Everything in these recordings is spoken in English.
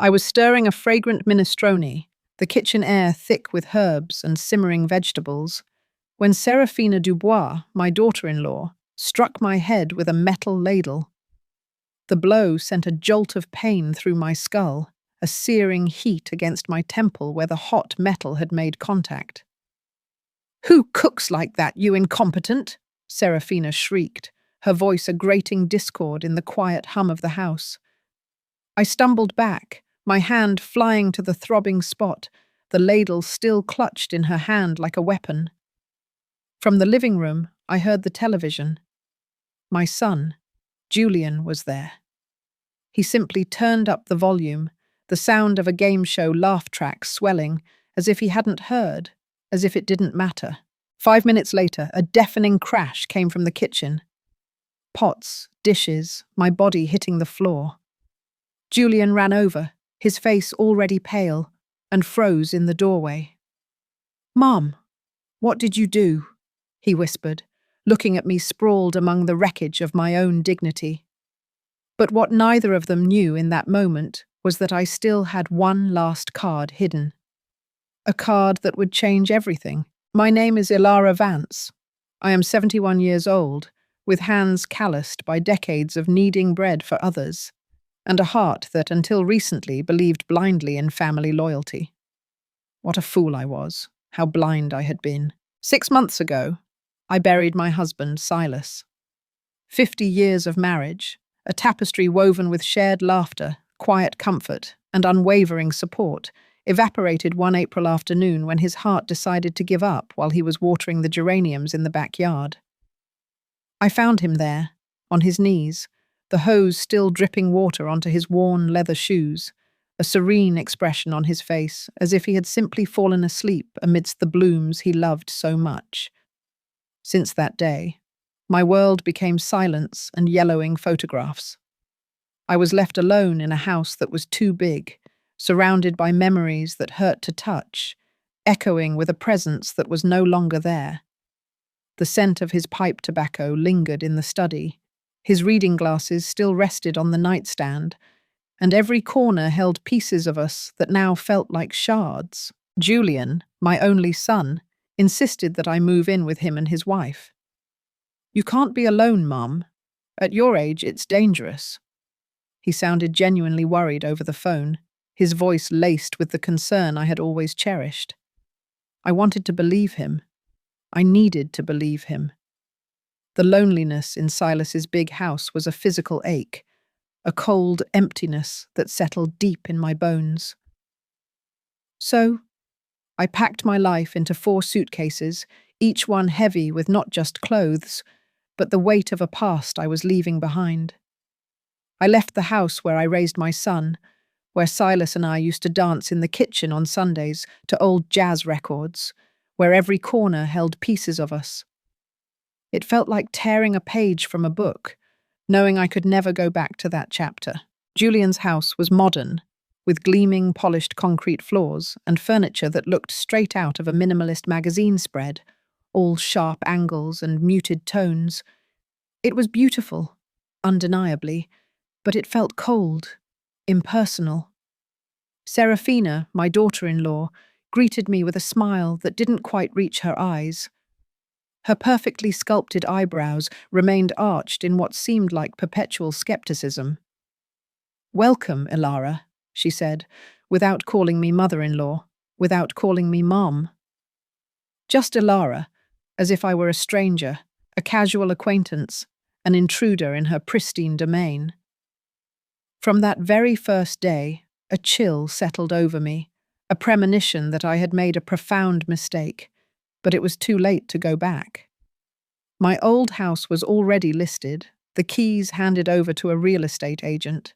I was stirring a fragrant minestrone, the kitchen air thick with herbs and simmering vegetables, when Serafina Dubois, my daughter-in-law, struck my head with a metal ladle. The blow sent a jolt of pain through my skull, a searing heat against my temple where the hot metal had made contact. "Who cooks like that, you incompetent?" Serafina shrieked, her voice a grating discord in the quiet hum of the house. I stumbled back, my hand flying to the throbbing spot, the ladle still clutched in her hand like a weapon. From the living room, I heard the television. My son, Julian, was there. He simply turned up the volume, the sound of a game show laugh track swelling, as if he hadn't heard, as if it didn't matter. 5 minutes later, a deafening crash came from the kitchen. Pots, dishes, my body hitting the floor. Julian ran over, his face already pale, and froze in the doorway. "Mom, what did you do?" he whispered, looking at me sprawled among the wreckage of my own dignity. But what neither of them knew in that moment was that I still had one last card hidden. A card that would change everything. My name is Ilara Vance. I am 71 years old, with hands calloused by decades of kneading bread for others, and a heart that until recently believed blindly in family loyalty. What a fool I was, how blind I had been. 6 months ago, I buried my husband, Silas. 50 years of marriage, a tapestry woven with shared laughter, quiet comfort, and unwavering support, evaporated one April afternoon when his heart decided to give up while he was watering the geraniums in the backyard. I found him there, on his knees, the hose still dripping water onto his worn leather shoes, a serene expression on his face, as if he had simply fallen asleep amidst the blooms he loved so much. Since that day, my world became silence and yellowing photographs. I was left alone in a house that was too big, surrounded by memories that hurt to touch, echoing with a presence that was no longer there. The scent of his pipe tobacco lingered in the study, his reading glasses still rested on the nightstand, and every corner held pieces of us that now felt like shards. Julian, my only son, insisted that I move in with him and his wife. "You can't be alone, Mum. At your age, it's dangerous." He sounded genuinely worried over the phone, his voice laced with the concern I had always cherished. I wanted to believe him. I needed to believe him. The loneliness in Silas's big house was a physical ache, a cold emptiness that settled deep in my bones. So, I packed my life into 4 suitcases, each one heavy with not just clothes, but the weight of a past I was leaving behind. I left the house where I raised my son, where Silas and I used to dance in the kitchen on Sundays to old jazz records, where every corner held pieces of us. It felt like tearing a page from a book, knowing I could never go back to that chapter. Julian's house was modern, with gleaming polished concrete floors and furniture that looked straight out of a minimalist magazine spread, all sharp angles and muted tones. It was beautiful, undeniably, but it felt cold, impersonal. Serafina, my daughter-in-law, greeted me with a smile that didn't quite reach her eyes. Her perfectly sculpted eyebrows remained arched in what seemed like perpetual skepticism. "Welcome, Ilara," she said, without calling me mother-in-law, without calling me mom. Just Ilara, as if I were a stranger, a casual acquaintance, an intruder in her pristine domain. From that very first day, a chill settled over me, a premonition that I had made a profound mistake, but it was too late to go back. My old house was already listed, the keys handed over to a real estate agent.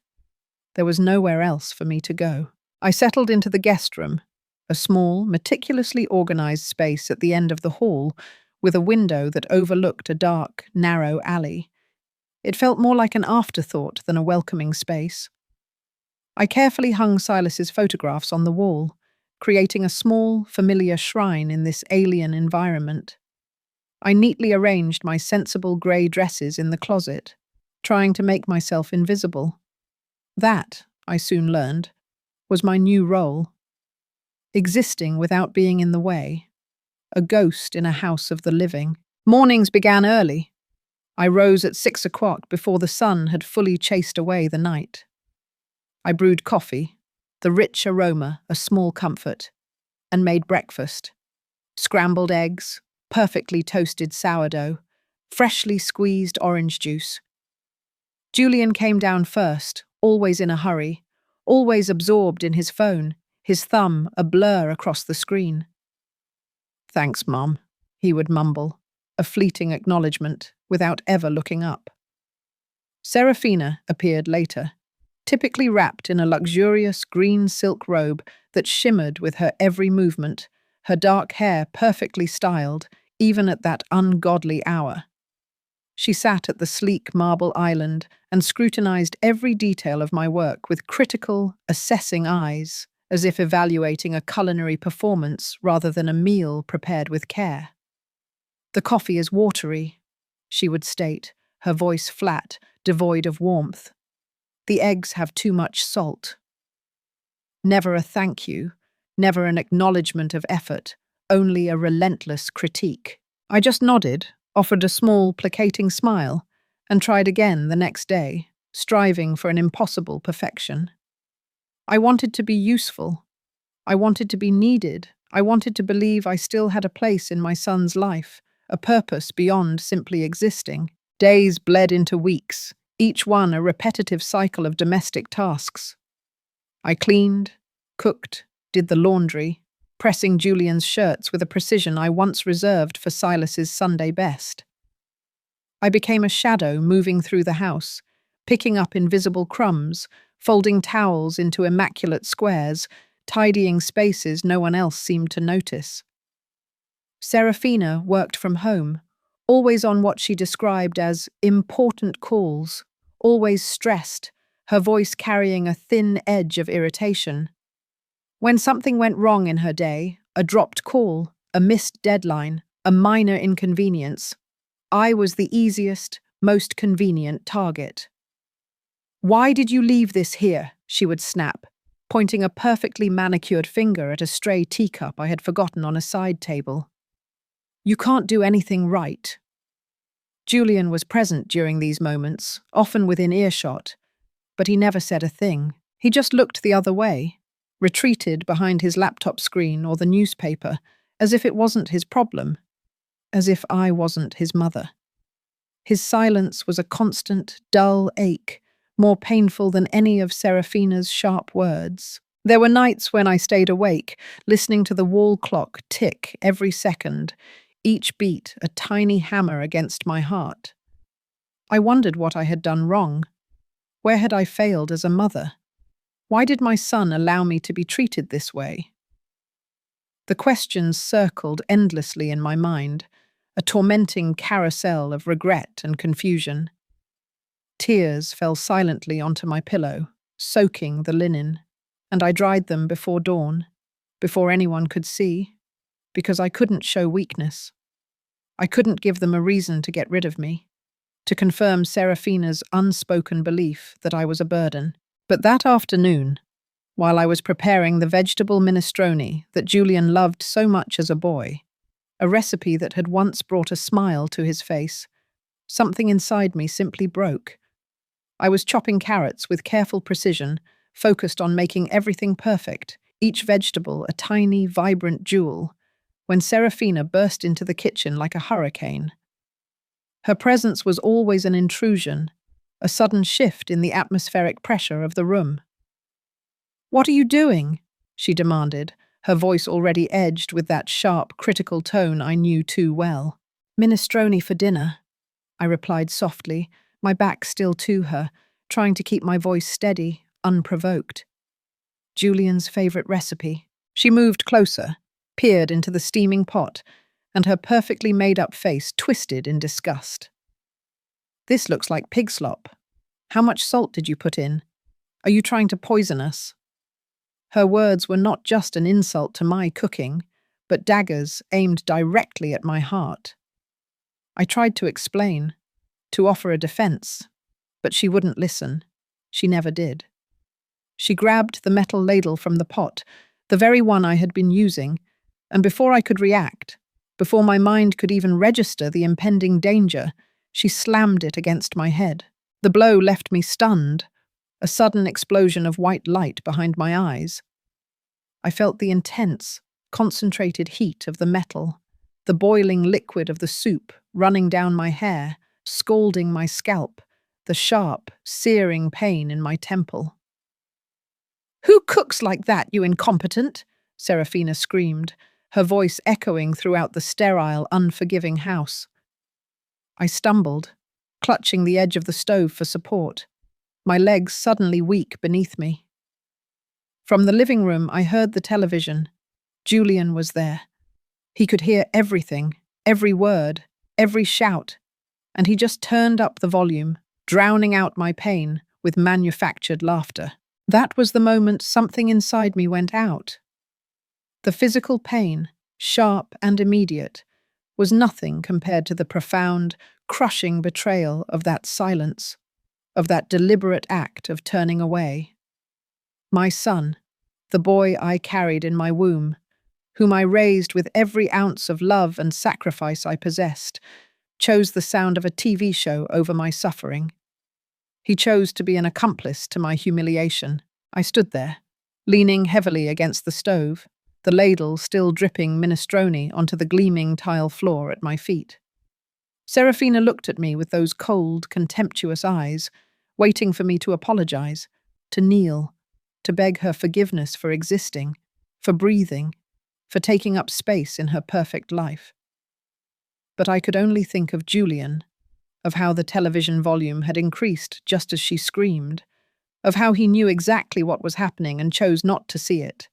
There was nowhere else for me to go. I settled into the guest room, a small, meticulously organized space at the end of the hall, with a window that overlooked a dark, narrow alley. It felt more like an afterthought than a welcoming space. I carefully hung Silas's photographs on the wall, creating a small, familiar shrine in this alien environment. I neatly arranged my sensible grey dresses in the closet, trying to make myself invisible. That, I soon learned, was my new role, existing without being in the way, a ghost in a house of the living. Mornings began early. I rose at 6 o'clock before the sun had fully chased away the night. I brewed coffee, the rich aroma a small comfort, and made breakfast. Scrambled eggs, perfectly toasted sourdough, freshly squeezed orange juice. Julian came down first, always in a hurry, always absorbed in his phone, his thumb a blur across the screen. "Thanks, Mom," he would mumble, a fleeting acknowledgement, without ever looking up. Serafina appeared later, typically wrapped in a luxurious green silk robe that shimmered with her every movement, her dark hair perfectly styled, even at that ungodly hour. She sat at the sleek marble island and scrutinized every detail of my work with critical, assessing eyes, as if evaluating a culinary performance rather than a meal prepared with care. "The coffee is watery," she would state, her voice flat, devoid of warmth. "The eggs have too much salt." Never a thank you, never an acknowledgement of effort, only a relentless critique. I just nodded, offered a small, placating smile, and tried again the next day, striving for an impossible perfection. I wanted to be useful. I wanted to be needed. I wanted to believe I still had a place in my son's life, a purpose beyond simply existing. Days bled into weeks, each one a repetitive cycle of domestic tasks. I cleaned, cooked, did the laundry, pressing Julian's shirts with a precision I once reserved for Silas's Sunday best. I became a shadow moving through the house, picking up invisible crumbs, folding towels into immaculate squares, tidying spaces no one else seemed to notice. Serafina worked from home, always on what she described as important calls, always stressed, her voice carrying a thin edge of irritation. When something went wrong in her day, a dropped call, a missed deadline, a minor inconvenience, I was the easiest, most convenient target. "Why did you leave this here?" she would snap, pointing a perfectly manicured finger at a stray teacup I had forgotten on a side table. "You can't do anything right." Julian was present during these moments, often within earshot, but he never said a thing. He just looked the other way, retreated behind his laptop screen or the newspaper, as if it wasn't his problem, as if I wasn't his mother. His silence was a constant, dull ache, more painful than any of Serafina's sharp words. There were nights when I stayed awake, listening to the wall clock tick every second, each beat a tiny hammer against my heart. I wondered what I had done wrong. Where had I failed as a mother? Why did my son allow me to be treated this way? The questions circled endlessly in my mind, a tormenting carousel of regret and confusion. Tears fell silently onto my pillow, soaking the linen, and I dried them before dawn, before anyone could see, because I couldn't show weakness. I couldn't give them a reason to get rid of me, to confirm Serafina's unspoken belief that I was a burden. But that afternoon, while I was preparing the vegetable minestrone that Julian loved so much as a boy, a recipe that had once brought a smile to his face, something inside me simply broke. I was chopping carrots with careful precision, focused on making everything perfect, each vegetable a tiny, vibrant jewel, when Serafina burst into the kitchen like a hurricane. Her presence was always an intrusion, a sudden shift in the atmospheric pressure of the room. "What are you doing?" she demanded, her voice already edged with that sharp, critical tone I knew too well. "Minestrone for dinner," I replied softly, my back still to her, trying to keep my voice steady, unprovoked. "Julian's favorite recipe." She moved closer, peered into the steaming pot, and her perfectly made-up face twisted in disgust. "This looks like pig slop. How much salt did you put in? Are you trying to poison us?" Her words were not just an insult to my cooking, but daggers aimed directly at my heart. I tried to explain, to offer a defense, but she wouldn't listen. She never did. She grabbed the metal ladle from the pot, the very one I had been using, and before I could react, before my mind could even register the impending danger, she slammed it against my head. The blow left me stunned, a sudden explosion of white light behind my eyes. I felt the intense, concentrated heat of the metal, the boiling liquid of the soup running down my hair, scalding my scalp, the sharp, searing pain in my temple. "Who cooks like that, you incompetent?" Serafina screamed, her voice echoing throughout the sterile, unforgiving house. I stumbled, clutching the edge of the stove for support, my legs suddenly weak beneath me. From the living room, I heard the television. Julian was there. He could hear everything, every word, every shout, and he just turned up the volume, drowning out my pain with manufactured laughter. That was the moment something inside me went out. The physical pain, sharp and immediate, was nothing compared to the profound, crushing betrayal of that silence, of that deliberate act of turning away. My son, the boy I carried in my womb, whom I raised with every ounce of love and sacrifice I possessed, chose the sound of a TV show over my suffering. He chose to be an accomplice to my humiliation. I stood there, leaning heavily against the stove, the ladle still dripping minestrone onto the gleaming tile floor at my feet. Serafina looked at me with those cold, contemptuous eyes, waiting for me to apologize, to kneel, to beg her forgiveness for existing, for breathing, for taking up space in her perfect life. But I could only think of Julian, of how the television volume had increased just as she screamed, of how he knew exactly what was happening and chose not to see it,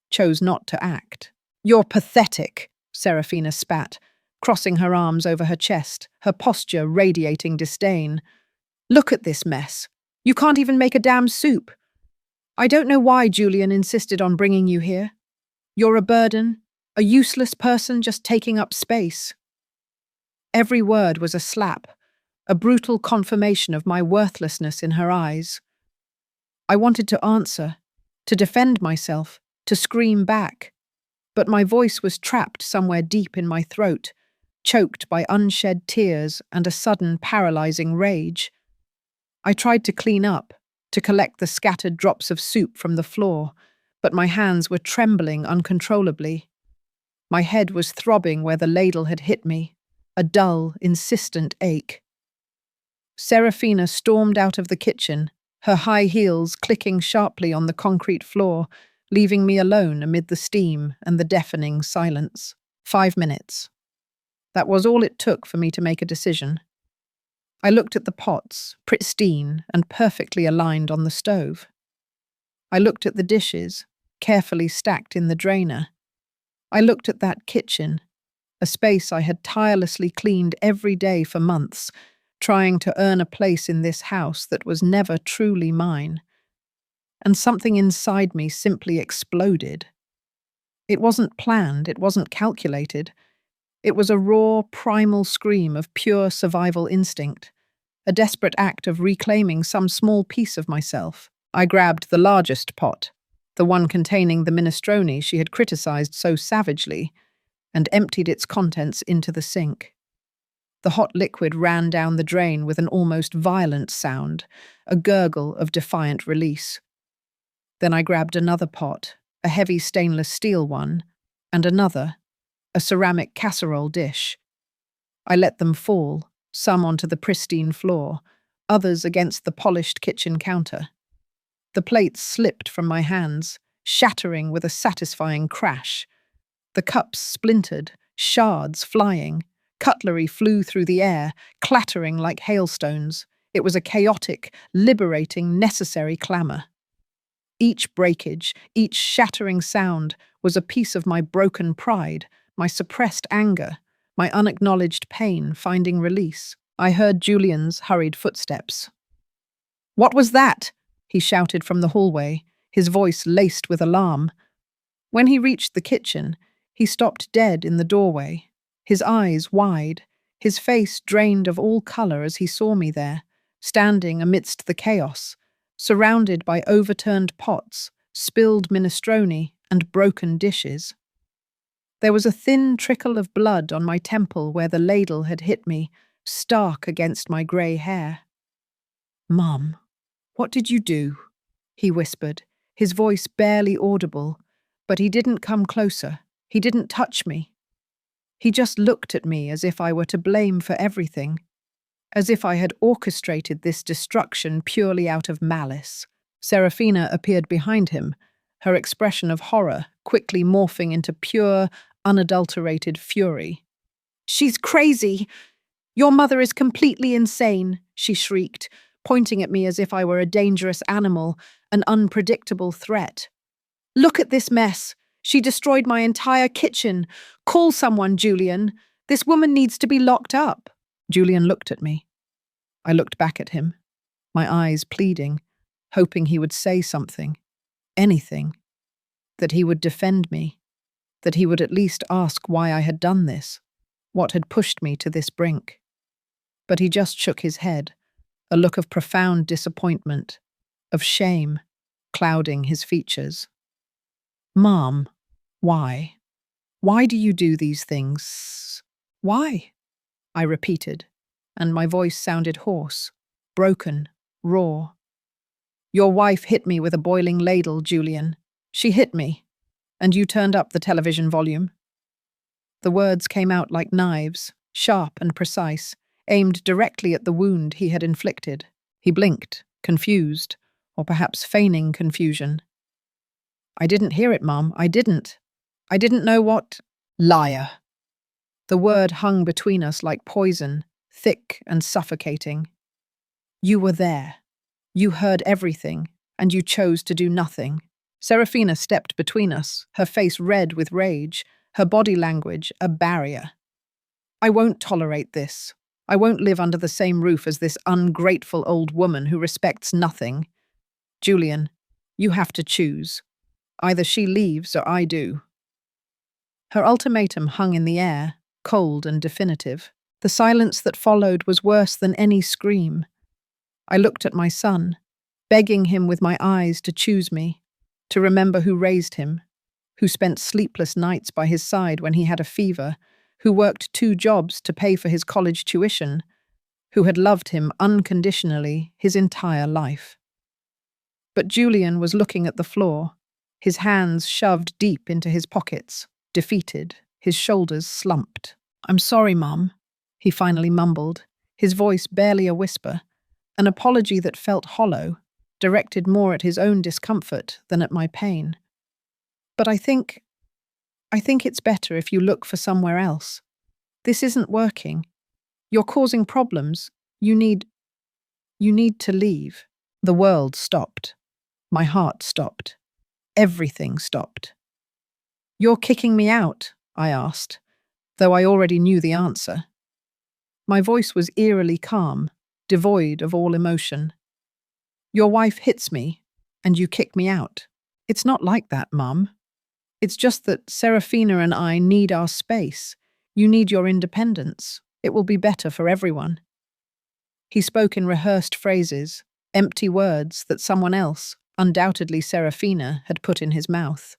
chose not to act. "You're pathetic," Serafina spat, crossing her arms over her chest, her posture radiating disdain. "Look at this mess. You can't even make a damn soup. I don't know why Julian insisted on bringing you here. You're a burden, a useless person just taking up space." Every word was a slap, a brutal confirmation of my worthlessness in her eyes. I wanted to answer, to defend myself, to scream back, but my voice was trapped somewhere deep in my throat, choked by unshed tears and a sudden paralyzing rage. I tried to clean up, to collect the scattered drops of soup from the floor, but my hands were trembling uncontrollably. My head was throbbing where the ladle had hit me, a dull, insistent ache. Serafina stormed out of the kitchen, her high heels clicking sharply on the concrete floor, leaving me alone amid the steam and the deafening silence. 5 minutes. That was all it took for me to make a decision. I looked at the pots, pristine and perfectly aligned on the stove. I looked at the dishes, carefully stacked in the drainer. I looked at that kitchen, a space I had tirelessly cleaned every day for months, trying to earn a place in this house that was never truly mine. And something inside me simply exploded. It wasn't planned, it wasn't calculated. It was a raw, primal scream of pure survival instinct, a desperate act of reclaiming some small piece of myself. I grabbed the largest pot, the one containing the minestrone she had criticized so savagely, and emptied its contents into the sink. The hot liquid ran down the drain with an almost violent sound, a gurgle of defiant release. Then I grabbed another pot, a heavy stainless steel one, and another, a ceramic casserole dish. I let them fall, some onto the pristine floor, others against the polished kitchen counter. The plates slipped from my hands, shattering with a satisfying crash. The cups splintered, shards flying. Cutlery flew through the air, clattering like hailstones. It was a chaotic, liberating, necessary clamor. Each breakage, each shattering sound was a piece of my broken pride, my suppressed anger, my unacknowledged pain finding release. I heard Julian's hurried footsteps. "What was that?" he shouted from the hallway, his voice laced with alarm. When he reached the kitchen, he stopped dead in the doorway, his eyes wide, his face drained of all color as he saw me there, standing amidst the chaos, surrounded by overturned pots, spilled minestrone, and broken dishes. There was a thin trickle of blood on my temple where the ladle had hit me, stark against my grey hair. "Mum, what did you do?" he whispered, his voice barely audible, but he didn't come closer. He didn't touch me. He just looked at me as if I were to blame for everything, as if I had orchestrated this destruction purely out of malice. Serafina appeared behind him, her expression of horror quickly morphing into pure, unadulterated fury. "She's crazy! Your mother is completely insane," she shrieked, pointing at me as if I were a dangerous animal, an unpredictable threat. "Look at this mess. She destroyed my entire kitchen. Call someone, Julian. This woman needs to be locked up." Julian looked at me. I looked back at him, my eyes pleading, hoping he would say something, anything, that he would defend me, that he would at least ask why I had done this, what had pushed me to this brink. But he just shook his head, a look of profound disappointment, of shame, clouding his features. "Mom, why? Why do you do these things? Why?" I repeated, and my voice sounded hoarse, broken, raw. "Your wife hit me with a boiling ladle, Julian. She hit me. And you turned up the television volume." The words came out like knives, sharp and precise, aimed directly at the wound he had inflicted. He blinked, confused, or perhaps feigning confusion. "I didn't hear it, Mum. I didn't know what—" "Liar." The word hung between us like poison, thick and suffocating. "You were there. You heard everything, and you chose to do nothing." Serafina stepped between us, her face red with rage, her body language a barrier. "I won't tolerate this. I won't live under the same roof as this ungrateful old woman who respects nothing. Julian, you have to choose. Either she leaves or I do." Her ultimatum hung in the air, cold and definitive. The silence that followed was worse than any scream. I looked at my son, begging him with my eyes to choose me, to remember who raised him, who spent sleepless nights by his side when he had a fever, who worked 2 jobs to pay for his college tuition, who had loved him unconditionally his entire life. But Julian was looking at the floor, his hands shoved deep into his pockets, defeated, his shoulders slumped. "I'm sorry, Mum," he finally mumbled, his voice barely a whisper, an apology that felt hollow, directed more at his own discomfort than at my pain. "But I think it's better if you look for somewhere else. This isn't working. You're causing problems. You need to leave." The world stopped. My heart stopped. Everything stopped. "You're kicking me out?" I asked, though I already knew the answer. My voice was eerily calm, devoid of all emotion. "Your wife hits me, and you kick me out. It's not like that, Mum. It's just that Serafina and I need our space. You need your independence. It will be better for everyone." He spoke in rehearsed phrases, empty words that someone else, undoubtedly Serafina, had put in his mouth.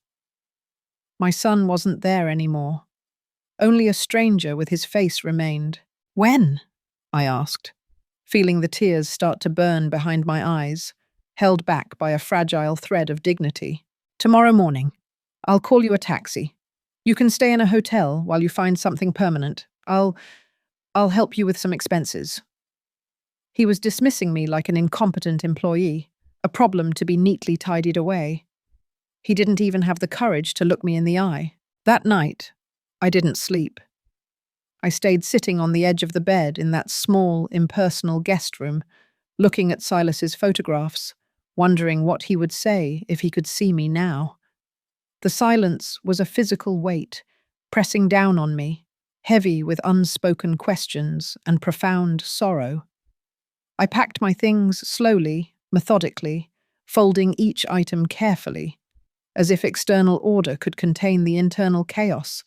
My son wasn't there anymore. Only a stranger with his face remained. "When?" I asked, feeling the tears start to burn behind my eyes, held back by a fragile thread of dignity. "Tomorrow morning. I'll call you a taxi. You can stay in a hotel while you find something permanent. I'll help you with some expenses." He was dismissing me like an incompetent employee, a problem to be neatly tidied away. He didn't even have the courage to look me in the eye. That night, I didn't sleep. I stayed sitting on the edge of the bed in that small, impersonal guest room, looking at Silas's photographs, wondering what he would say if he could see me now. The silence was a physical weight, pressing down on me, heavy with unspoken questions and profound sorrow. I packed my things slowly, methodically, folding each item carefully, as if external order could contain the internal chaos,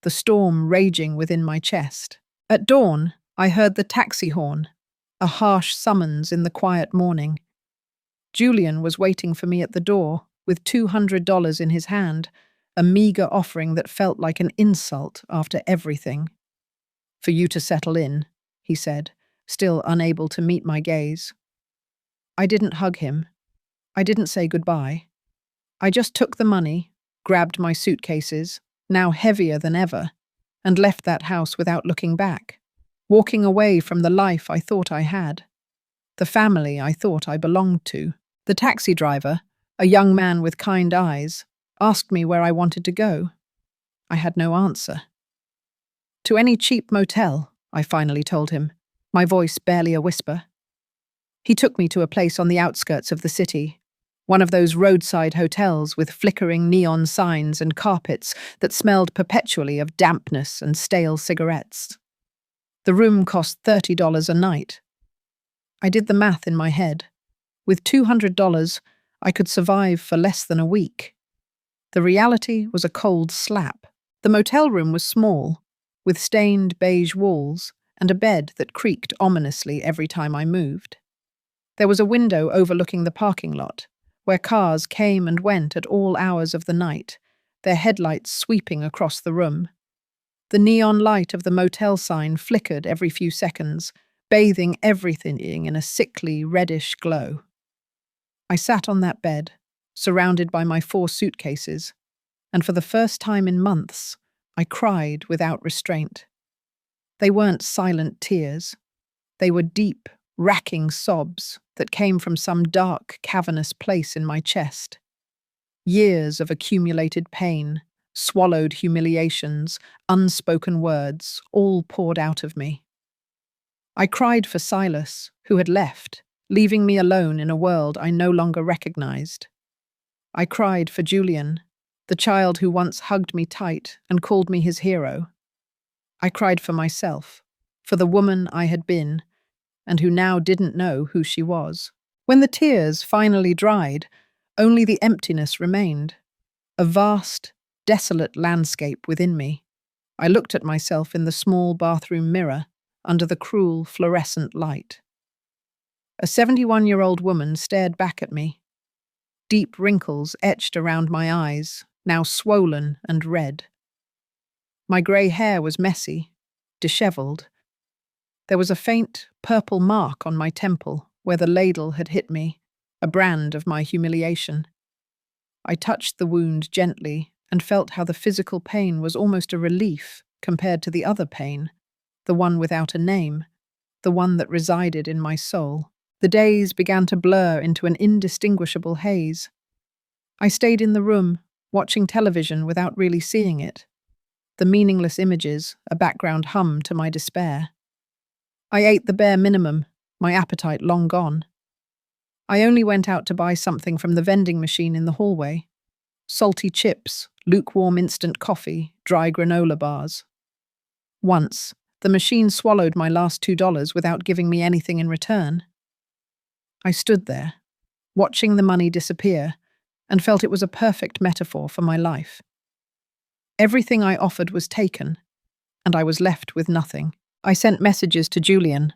the storm raging within my chest. At dawn, I heard the taxi horn, a harsh summons in the quiet morning. Julian was waiting for me at the door, with $200 in his hand, a meager offering that felt like an insult after everything. "For you to settle in," he said, still unable to meet my gaze. I didn't hug him. I didn't say goodbye. I just took the money, grabbed my suitcases, now heavier than ever, and left that house without looking back, walking away from the life I thought I had, the family I thought I belonged to. The taxi driver, a young man with kind eyes, asked me where I wanted to go. I had no answer. "To any cheap motel," I finally told him, my voice barely a whisper. He took me to a place on the outskirts of the city, one of those roadside hotels with flickering neon signs and carpets that smelled perpetually of dampness and stale cigarettes. The room cost $30 a night. I did the math in my head. With $200, I could survive for less than a week. The reality was a cold slap. The motel room was small, with stained beige walls and a bed that creaked ominously every time I moved. There was a window overlooking the parking lot, where cars came and went at all hours of the night, their headlights sweeping across the room. The neon light of the motel sign flickered every few seconds, bathing everything in a sickly, reddish glow. I sat on that bed, surrounded by my 4 suitcases, and for the first time in months, I cried without restraint. They weren't silent tears. They were deep, racking sobs that came from some dark, cavernous place in my chest. Years of accumulated pain, swallowed humiliations, unspoken words, all poured out of me. I cried for Silas, who had left, leaving me alone in a world I no longer recognized. I cried for Julian, the child who once hugged me tight and called me his hero. I cried for myself, for the woman I had been, and who now didn't know who she was. When the tears finally dried, only the emptiness remained, a vast, desolate landscape within me. I looked at myself in the small bathroom mirror under the cruel fluorescent light. A 71-year-old woman stared back at me. Deep wrinkles etched around my eyes, now swollen and red. My grey hair was messy, disheveled. There was a faint, purple mark on my temple where the ladle had hit me, a brand of my humiliation. I touched the wound gently and felt how the physical pain was almost a relief compared to the other pain, the one without a name, the one that resided in my soul. The days began to blur into an indistinguishable haze. I stayed in the room, watching television without really seeing it. The meaningless images, a background hum to my despair. I ate the bare minimum, my appetite long gone. I only went out to buy something from the vending machine in the hallway. Salty chips, lukewarm instant coffee, dry granola bars. Once, the machine swallowed my last $2 without giving me anything in return. I stood there, watching the money disappear, and felt it was a perfect metaphor for my life. Everything I offered was taken, and I was left with nothing. I sent messages to Julian.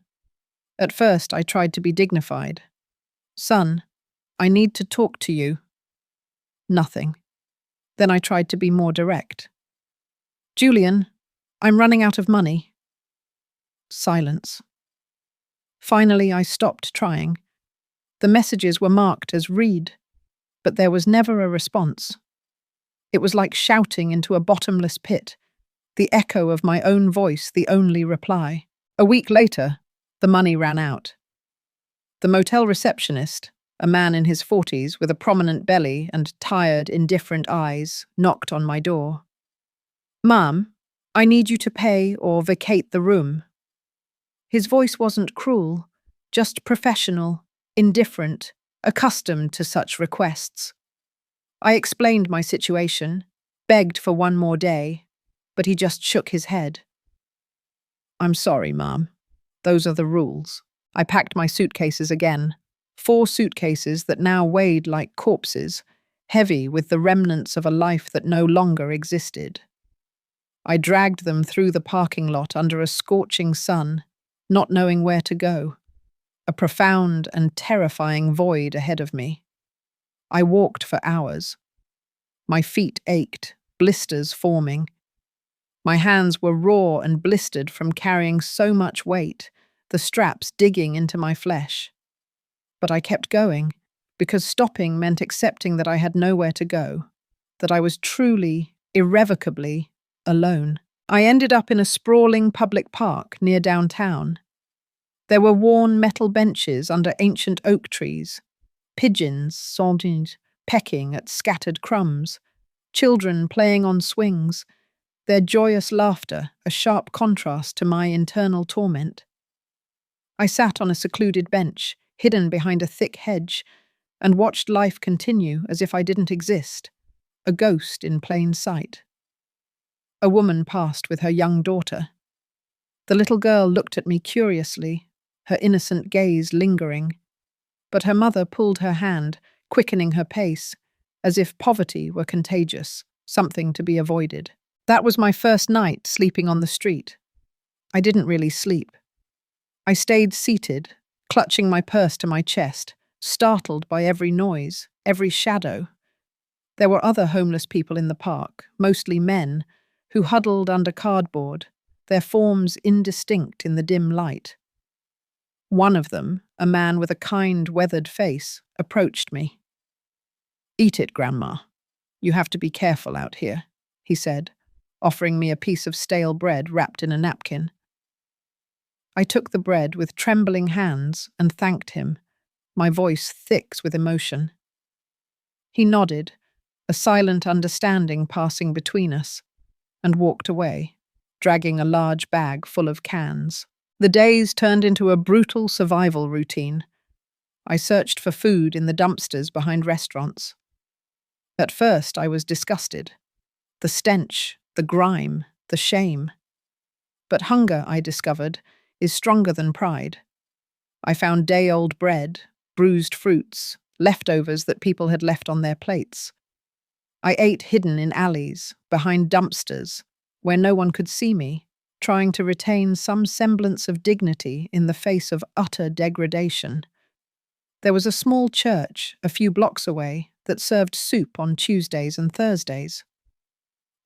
At first, I tried to be dignified. "Son, I need to talk to you." Nothing. Then I tried to be more direct. "Julian, I'm running out of money." Silence. Finally, I stopped trying. The messages were marked as read, but there was never a response. It was like shouting into a bottomless pit, the echo of my own voice the only reply. A week later, the money ran out. The motel receptionist, a man in his 40s with a prominent belly and tired, indifferent eyes, knocked on my door. "Ma'am, I need you to pay or vacate the room." His voice wasn't cruel, just professional, indifferent, accustomed to such requests. I explained my situation, begged for one more day, but he just shook his head. "I'm sorry, ma'am. Those are the rules." I packed my suitcases again, 4 suitcases that now weighed like corpses, heavy with the remnants of a life that no longer existed. I dragged them through the parking lot under a scorching sun, not knowing where to go. a profound and terrifying void ahead of me. I walked for hours. My feet ached, blisters forming. My hands were raw and blistered from carrying so much weight, the straps digging into my flesh. But I kept going, because stopping meant accepting that I had nowhere to go, that I was truly, irrevocably, alone. I ended up in a sprawling public park near downtown. There were worn metal benches under ancient oak trees, pigeons, sardines, pecking at scattered crumbs, children playing on swings, their joyous laughter a sharp contrast to my internal torment. I sat on a secluded bench, hidden behind a thick hedge, and watched life continue as if I didn't exist, a ghost in plain sight. A woman passed with her young daughter. The little girl looked at me curiously, her innocent gaze lingering, but her mother pulled her hand, quickening her pace, as if poverty were contagious, something to be avoided. That was my first night sleeping on the street. I didn't really sleep. I stayed seated, clutching my purse to my chest, startled by every noise, every shadow. There were other homeless people in the park, mostly men, who huddled under cardboard, their forms indistinct in the dim light. One of them, a man with a kind, weathered face, approached me. "Eat it, Grandma. You have to be careful out here," he said, offering me a piece of stale bread wrapped in a napkin. I took the bread with trembling hands and thanked him, my voice thick with emotion. He nodded, a silent understanding passing between us, and walked away, dragging a large bag full of cans. The days turned into a brutal survival routine. I searched for food in the dumpsters behind restaurants. At first, I was disgusted. The stench, the grime, the shame. But hunger, I discovered, is stronger than pride. I found day-old bread, bruised fruits, leftovers that people had left on their plates. I ate hidden in alleys, behind dumpsters, where no one could see me, trying to retain some semblance of dignity in the face of utter degradation. There was a small church a few blocks away that served soup on Tuesdays and Thursdays.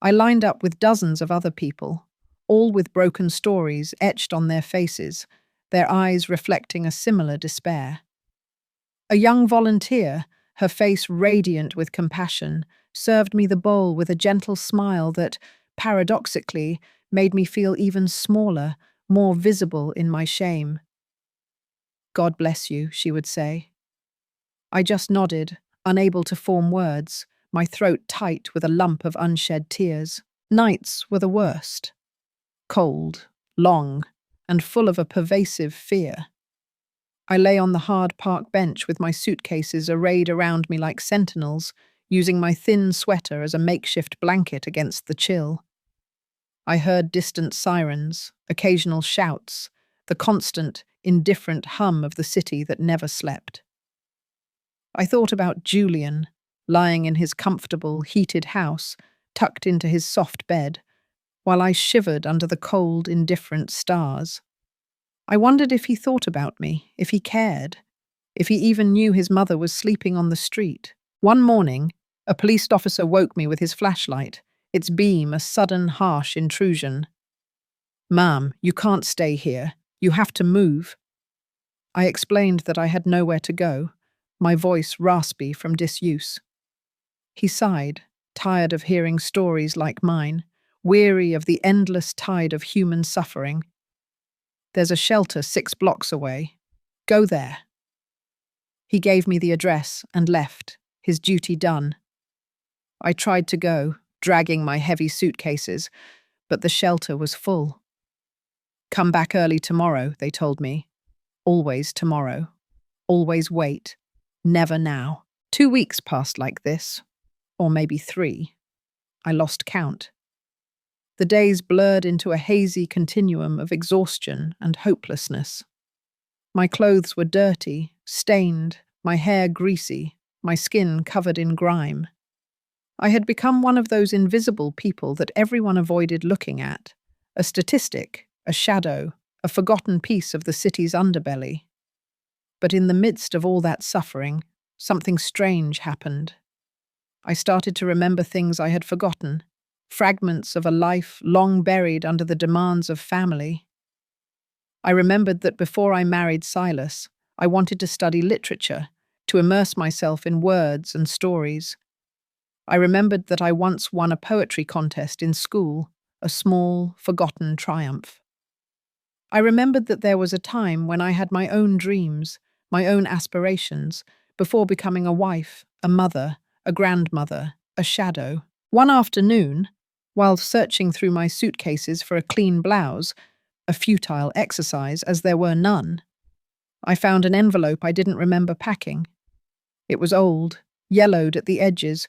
I lined up with dozens of other people, all with broken stories etched on their faces, their eyes reflecting a similar despair. A young volunteer, her face radiant with compassion, served me the bowl with a gentle smile that, paradoxically, made me feel even smaller, more visible in my shame. "God bless you," she would say. I just nodded, unable to form words, my throat tight with a lump of unshed tears. Nights were the worst. Cold, long, and full of a pervasive fear. I lay on the hard park bench with my suitcases arrayed around me like sentinels, using my thin sweater as a makeshift blanket against the chill. I heard distant sirens, occasional shouts, the constant, indifferent hum of the city that never slept. I thought about Julian, lying in his comfortable, heated house, tucked into his soft bed, while I shivered under the cold, indifferent stars. I wondered if he thought about me, if he cared, if he even knew his mother was sleeping on the street. One morning, a police officer woke me with his flashlight, its beam a sudden, harsh intrusion. "Ma'am, you can't stay here. You have to move." I explained that I had nowhere to go, my voice raspy from disuse. He sighed, tired of hearing stories like mine, weary of the endless tide of human suffering. "There's a shelter 6 blocks away. Go there." He gave me the address and left, his duty done. I tried to go, dragging my heavy suitcases, but the shelter was full. "Come back early tomorrow," they told me. Always tomorrow. Always wait. Never now. 2 weeks passed like this. Or maybe 3. I lost count. The days blurred into a hazy continuum of exhaustion and hopelessness. My clothes were dirty, stained, my hair greasy, my skin covered in grime. I had become one of those invisible people that everyone avoided looking at, a statistic, a shadow, a forgotten piece of the city's underbelly. But in the midst of all that suffering, something strange happened. I started to remember things I had forgotten, fragments of a life long buried under the demands of family. I remembered that before I married Silas, I wanted to study literature, to immerse myself in words and stories. I remembered that I once won a poetry contest in school, a small, forgotten triumph. I remembered that there was a time when I had my own dreams, my own aspirations, before becoming a wife, a mother, a grandmother, a shadow. One afternoon, while searching through my suitcases for a clean blouse, a futile exercise as there were none, I found an envelope I didn't remember packing. It was old, yellowed at the edges,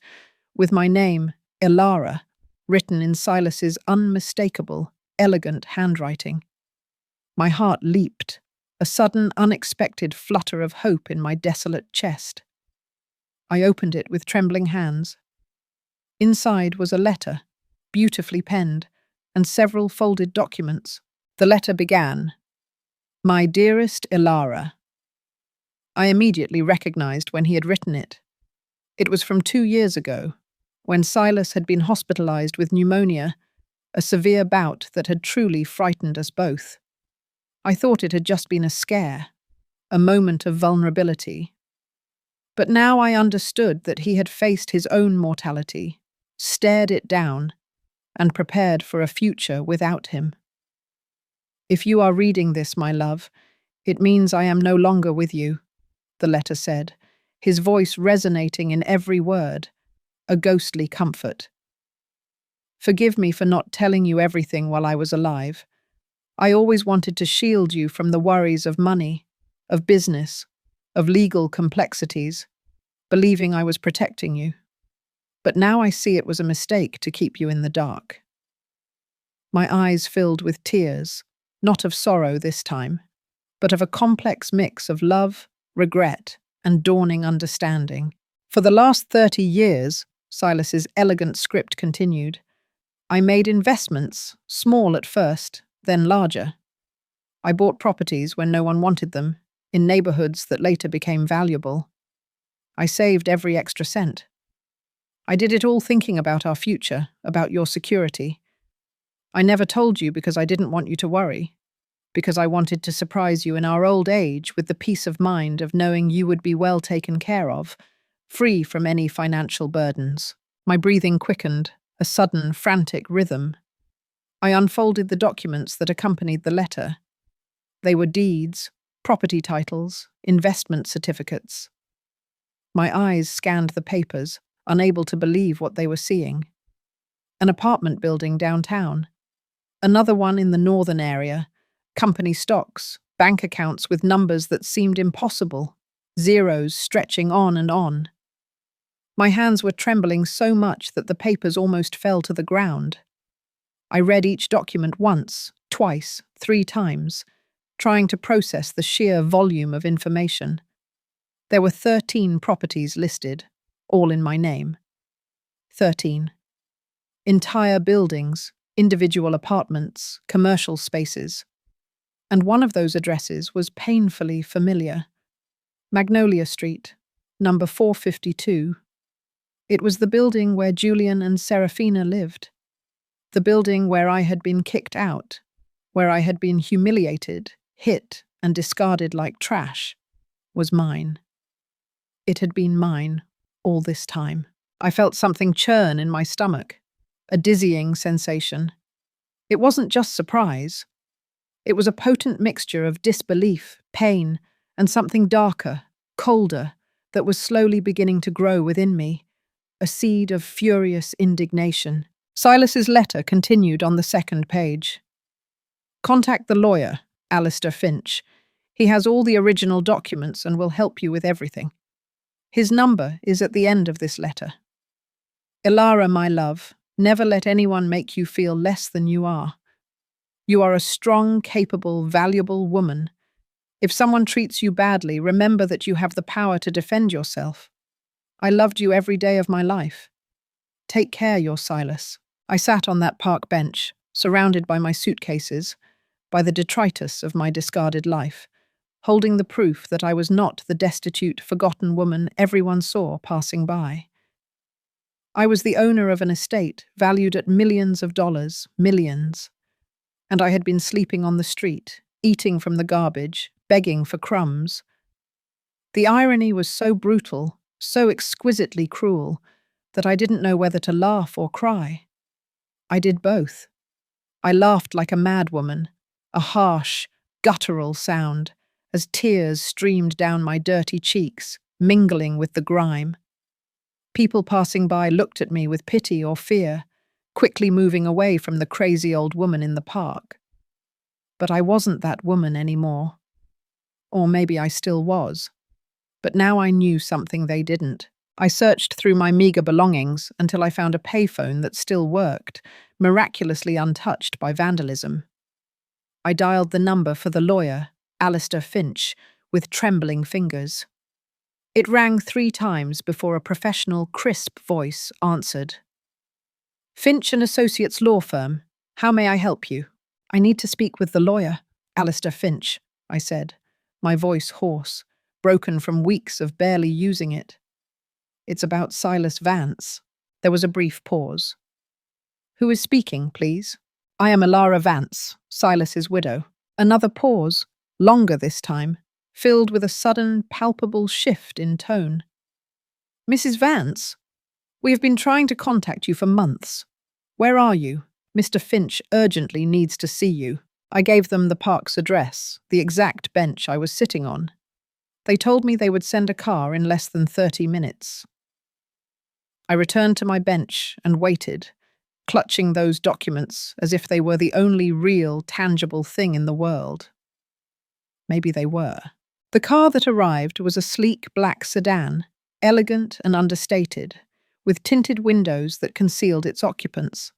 with my name, Ilara, written in Silas's unmistakable, elegant handwriting. My heart leaped, a sudden, unexpected flutter of hope in my desolate chest. I opened it with trembling hands. Inside was a letter, beautifully penned, and several folded documents. The letter began, "My dearest Ilara." I immediately recognized when he had written it. It was from 2 years ago, when Silas had been hospitalized with pneumonia, a severe bout that had truly frightened us both. I thought it had just been a scare, a moment of vulnerability. But now I understood that he had faced his own mortality, stared it down, and prepared for a future without him. "If you are reading this, my love, it means I am no longer with you," the letter said, his voice resonating in every word, a ghostly comfort. "Forgive me for not telling you everything while I was alive. I always wanted to shield you from the worries of money, of business, of legal complexities, believing I was protecting you. But now I see it was a mistake to keep you in the dark." My eyes filled with tears, not of sorrow this time, but of a complex mix of love, regret, and dawning understanding. "For the last 30 years, Silas's elegant script continued, I made investments, small at first, then larger. I bought properties when no one wanted them, in neighborhoods that later became valuable. I saved every extra cent. I did it all thinking about our future, about your security. I never told you because I didn't want you to worry, because I wanted to surprise you in our old age with the peace of mind of knowing you would be well taken care of, free from any financial burdens." My breathing quickened, a sudden, frantic rhythm. I unfolded the documents that accompanied the letter. They were deeds, property titles, investment certificates. My eyes scanned the papers, unable to believe what they were seeing. An apartment building downtown. Another one in the northern area. Company stocks, bank accounts with numbers that seemed impossible, zeros stretching on and on. My hands were trembling so much that the papers almost fell to the ground. I read each document once, twice, 3 times, trying to process the sheer volume of information. There were 13 properties listed, all in my name. 13. Entire buildings, individual apartments, commercial spaces. And one of those addresses was painfully familiar. Magnolia Street, number 452. It was the building where Julian and Serafina lived. The building where I had been kicked out, where I had been humiliated, hit, and discarded like trash, was mine. It had been mine all this time. I felt something churn in my stomach, a dizzying sensation. It wasn't just surprise. It was a potent mixture of disbelief, pain, and something darker, colder, that was slowly beginning to grow within me, a seed of furious indignation. Silas's letter continued on the second page. "Contact the lawyer, Alistair Finch. He has all the original documents and will help you with everything. His number is at the end of this letter. Ilara, my love, never let anyone make you feel less than you are. You are a strong, capable, valuable woman. If someone treats you badly, remember that you have the power to defend yourself. I loved you every day of my life. Take care, your Silas." I sat on that park bench, surrounded by my suitcases, by the detritus of my discarded life, holding the proof that I was not the destitute, forgotten woman everyone saw passing by. I was the owner of an estate valued at millions of dollars, millions, and I had been sleeping on the street, eating from the garbage, begging for crumbs. The irony was so brutal, so exquisitely cruel, that I didn't know whether to laugh or cry. I did both. I laughed like a madwoman, a harsh, guttural sound, as tears streamed down my dirty cheeks, mingling with the grime. People passing by looked at me with pity or fear, quickly moving away from the crazy old woman in the park. But I wasn't that woman anymore. Or maybe I still was. But now I knew something they didn't. I searched through my meager belongings until I found a payphone that still worked, miraculously untouched by vandalism. I dialed the number for the lawyer, Alistair Finch, with trembling fingers. It rang 3 times before a professional, crisp voice answered. "Finch and Associates Law Firm. How may I help you?" "I need to speak with the lawyer, Alistair Finch," I said, my voice hoarse, broken from weeks of barely using it. "It's about Silas Vance." There was a brief pause. "Who is speaking, please?" "I am Alara Vance, Silas's widow." Another pause, longer this time, filled with a sudden, palpable shift in tone. "Mrs. Vance, we have been trying to contact you for months. Where are you? Mr. Finch urgently needs to see you." I gave them the park's address, the exact bench I was sitting on. They told me they would send a car in less than 30 minutes. I returned to my bench and waited, clutching those documents as if they were the only real, tangible thing in the world. Maybe they were. The car that arrived was a sleek black sedan, elegant and understated, with tinted windows that concealed its occupants.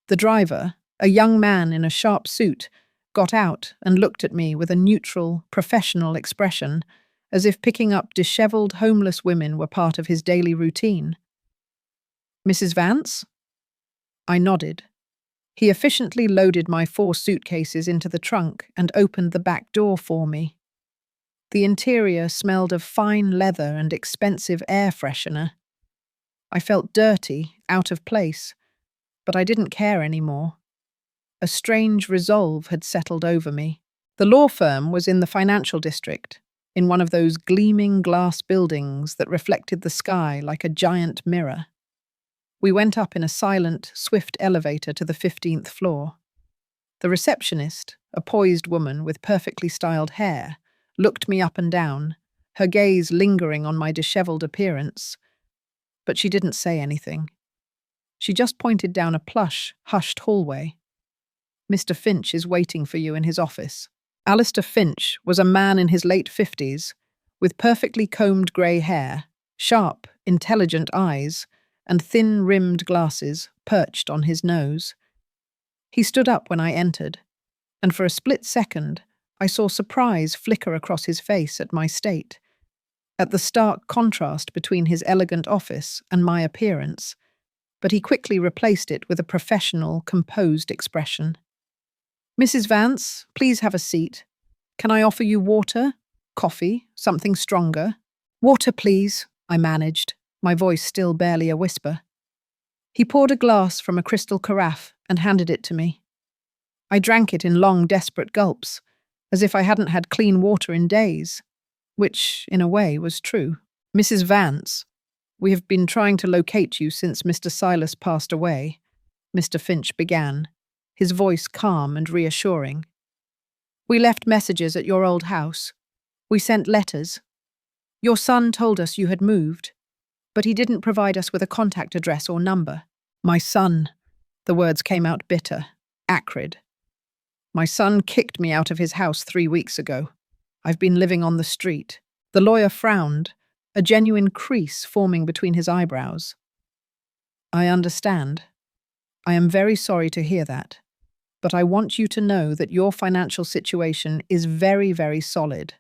The driver, a young man in a sharp suit, got out and looked at me with a neutral, professional expression, as if picking up dishevelled homeless women were part of his daily routine. "Mrs. Vance?" I nodded. He efficiently loaded my 4 suitcases into the trunk and opened the back door for me. The interior smelled of fine leather and expensive air freshener. I felt dirty, out of place, but I didn't care anymore. A strange resolve had settled over me. The law firm was in the financial district, in one of those gleaming glass buildings that reflected the sky like a giant mirror. We went up in a silent, swift elevator to the 15th floor. The receptionist, a poised woman with perfectly styled hair, looked me up and down, her gaze lingering on my dishevelled appearance. But she didn't say anything. She just pointed down a plush, hushed hallway. "Mr. Finch is waiting for you in his office." Alistair Finch was a man in his late 50s, with perfectly combed grey hair, sharp, intelligent eyes, and thin-rimmed glasses perched on his nose. He stood up when I entered, and for a split second, I saw surprise flicker across his face at my state, at the stark contrast between his elegant office and my appearance, but he quickly replaced it with a professional, composed expression. "Mrs. Vance, please have a seat. Can I offer you water? Coffee? Something stronger?" "Water, please," I managed, my voice still barely a whisper. He poured a glass from a crystal carafe and handed it to me. I drank it in long, desperate gulps, as if I hadn't had clean water in days, which, in a way, was true. "Mrs. Vance, we have been trying to locate you since Mr. Silas passed away," Mr. Finch began, his voice calm and reassuring. "We left messages at your old house. We sent letters. Your son told us you had moved, but he didn't provide us with a contact address or number." "My son," the words came out bitter, acrid. "My son kicked me out of his house 3 weeks ago. I've been living on the street." The lawyer frowned, a genuine crease forming between his eyebrows. "I understand. I am very sorry to hear that, but I want you to know that your financial situation is very, very solid.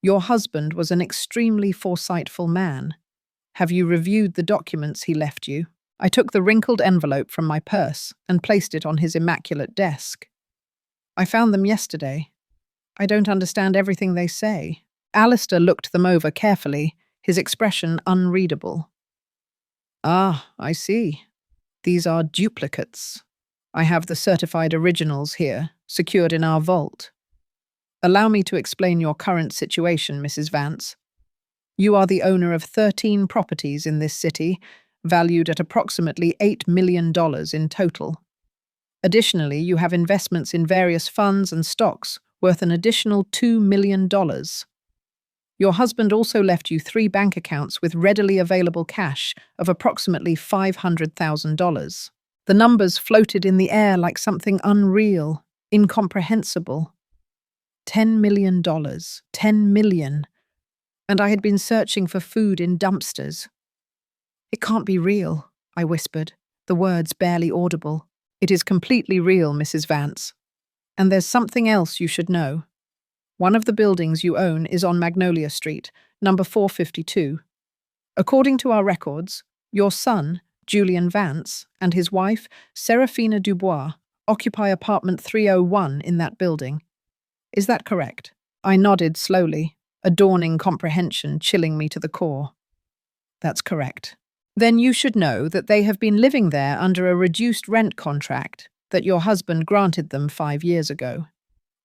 Your husband was an extremely foresightful man. Have you reviewed the documents he left you?" I took the wrinkled envelope from my purse and placed it on his immaculate desk. "I found them yesterday. I don't understand everything they say. Alistair looked them over carefully, his expression unreadable. Ah, I see. These are duplicates. I have the certified originals here, secured in our vault. Allow me to explain your current situation, Mrs. Vance. You are the owner of 13 properties in this city, valued at approximately $8 million in total. Additionally, you have investments in various funds and stocks worth an additional $2 million. Your husband also left you 3 bank accounts with readily available cash of approximately $500,000. The numbers floated in the air like something unreal, incomprehensible. $10 million. $10 million. And I had been searching for food in dumpsters. It can't be real, I whispered, the words barely audible. It is completely real, Mrs. Vance. And there's something else you should know. One of the buildings you own is on Magnolia Street, number 452. According to our records, your son, Julian Vance, and his wife, Serafina Dubois, occupy apartment 301 in that building. Is that correct? I nodded slowly, a dawning comprehension chilling me to the core. That's correct. Then you should know that they have been living there under a reduced rent contract that your husband granted them 5 years ago.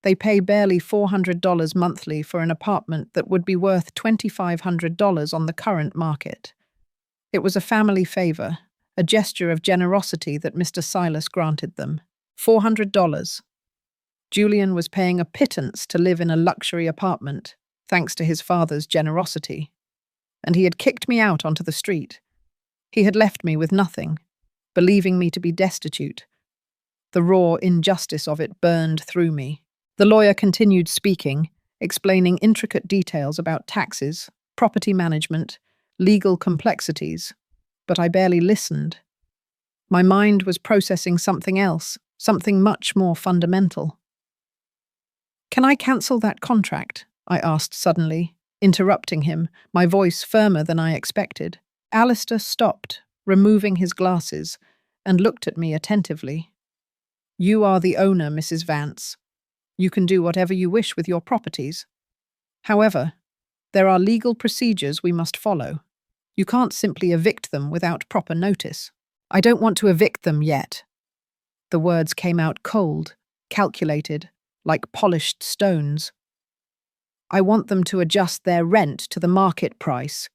They pay barely $400 monthly for an apartment that would be worth $2,500 on the current market. It was a family favor, a gesture of generosity that Mr. Silas granted them. $400. Julian was paying a pittance to live in a luxury apartment, thanks to his father's generosity. And he had kicked me out onto the street. He had left me with nothing, believing me to be destitute. The raw injustice of it burned through me. The lawyer continued speaking, explaining intricate details about taxes, property management, legal complexities, but I barely listened. My mind was processing something else, something much more fundamental. Can I cancel that contract? I asked suddenly, interrupting him, my voice firmer than I expected. Alistair stopped, removing his glasses, and looked at me attentively. You are the owner, Mrs. Vance. You can do whatever you wish with your properties. However, there are legal procedures we must follow. You can't simply evict them without proper notice. I don't want to evict them yet. The words came out cold, calculated, like polished stones. I want them to adjust their rent to the market price.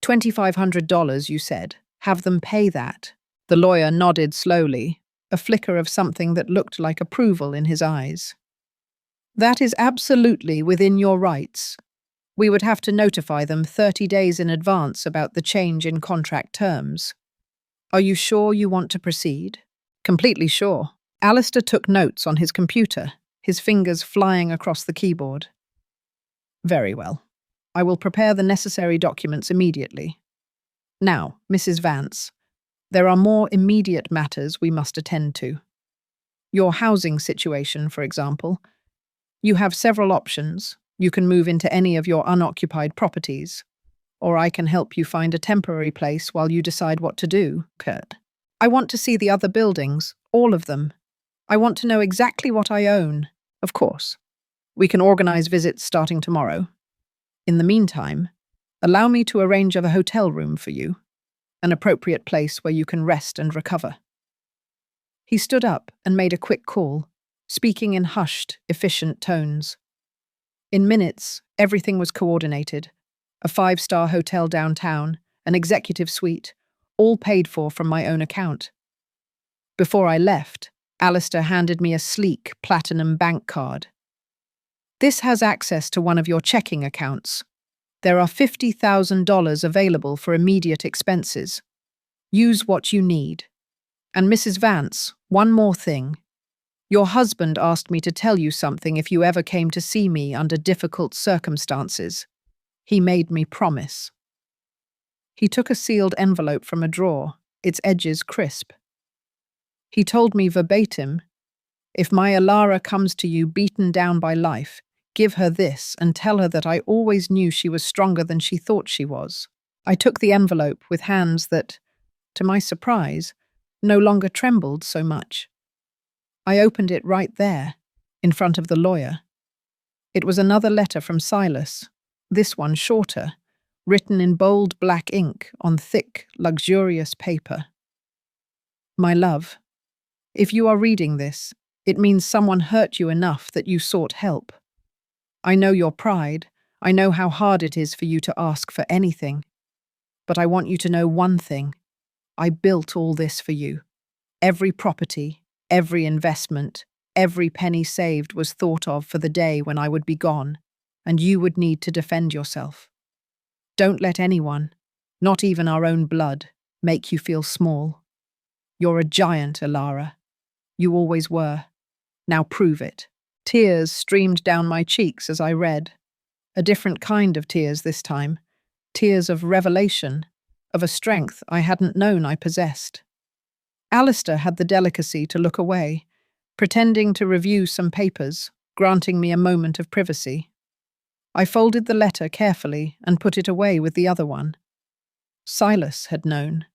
$2,500, you said. Have them pay that. The lawyer nodded slowly, a flicker of something that looked like approval in his eyes. That is absolutely within your rights. We would have to notify them 30 days in advance about the change in contract terms. Are you sure you want to proceed? Completely sure. Alistair took notes on his computer, his fingers flying across the keyboard. Very well. I will prepare the necessary documents immediately. Now, Mrs. Vance, there are more immediate matters we must attend to. Your housing situation, for example. You have several options. You can move into any of your unoccupied properties, or I can help you find a temporary place while you decide what to do, Kurt. I want to see the other buildings, all of them. I want to know exactly what I own, of course. We can organize visits starting tomorrow. In the meantime, allow me to arrange a hotel room for you, an appropriate place where you can rest and recover. He stood up and made a quick call, speaking in hushed, efficient tones. In minutes, everything was coordinated. A 5-star hotel downtown, an executive suite, all paid for from my own account. Before I left, Alistair handed me a sleek, platinum bank card. This has access to one of your checking accounts. There are $50,000 available for immediate expenses. Use what you need. And Mrs. Vance, one more thing. Your husband asked me to tell you something if you ever came to see me under difficult circumstances. He made me promise. He took a sealed envelope from a drawer, its edges crisp. He told me verbatim, if my Alara comes to you beaten down by life, give her this and tell her that I always knew she was stronger than she thought she was. I took the envelope with hands that, to my surprise, no longer trembled so much. I opened it right there, in front of the lawyer. It was another letter from Silas, this one shorter, written in bold black ink on thick, luxurious paper. My love, if you are reading this, it means someone hurt you enough that you sought help. I know your pride. I know how hard it is for you to ask for anything. But I want you to know one thing. I built all this for you. Every property, every investment, every penny saved was thought of for the day when I would be gone, and you would need to defend yourself. Don't let anyone, not even our own blood, make you feel small. You're a giant, Alara. You always were. Now prove it. Tears streamed down my cheeks as I read. A different kind of tears this time. Tears of revelation, of a strength I hadn't known I possessed. Alistair had the delicacy to look away, pretending to review some papers, granting me a moment of privacy. I folded the letter carefully and put it away with the other one. Silas had known.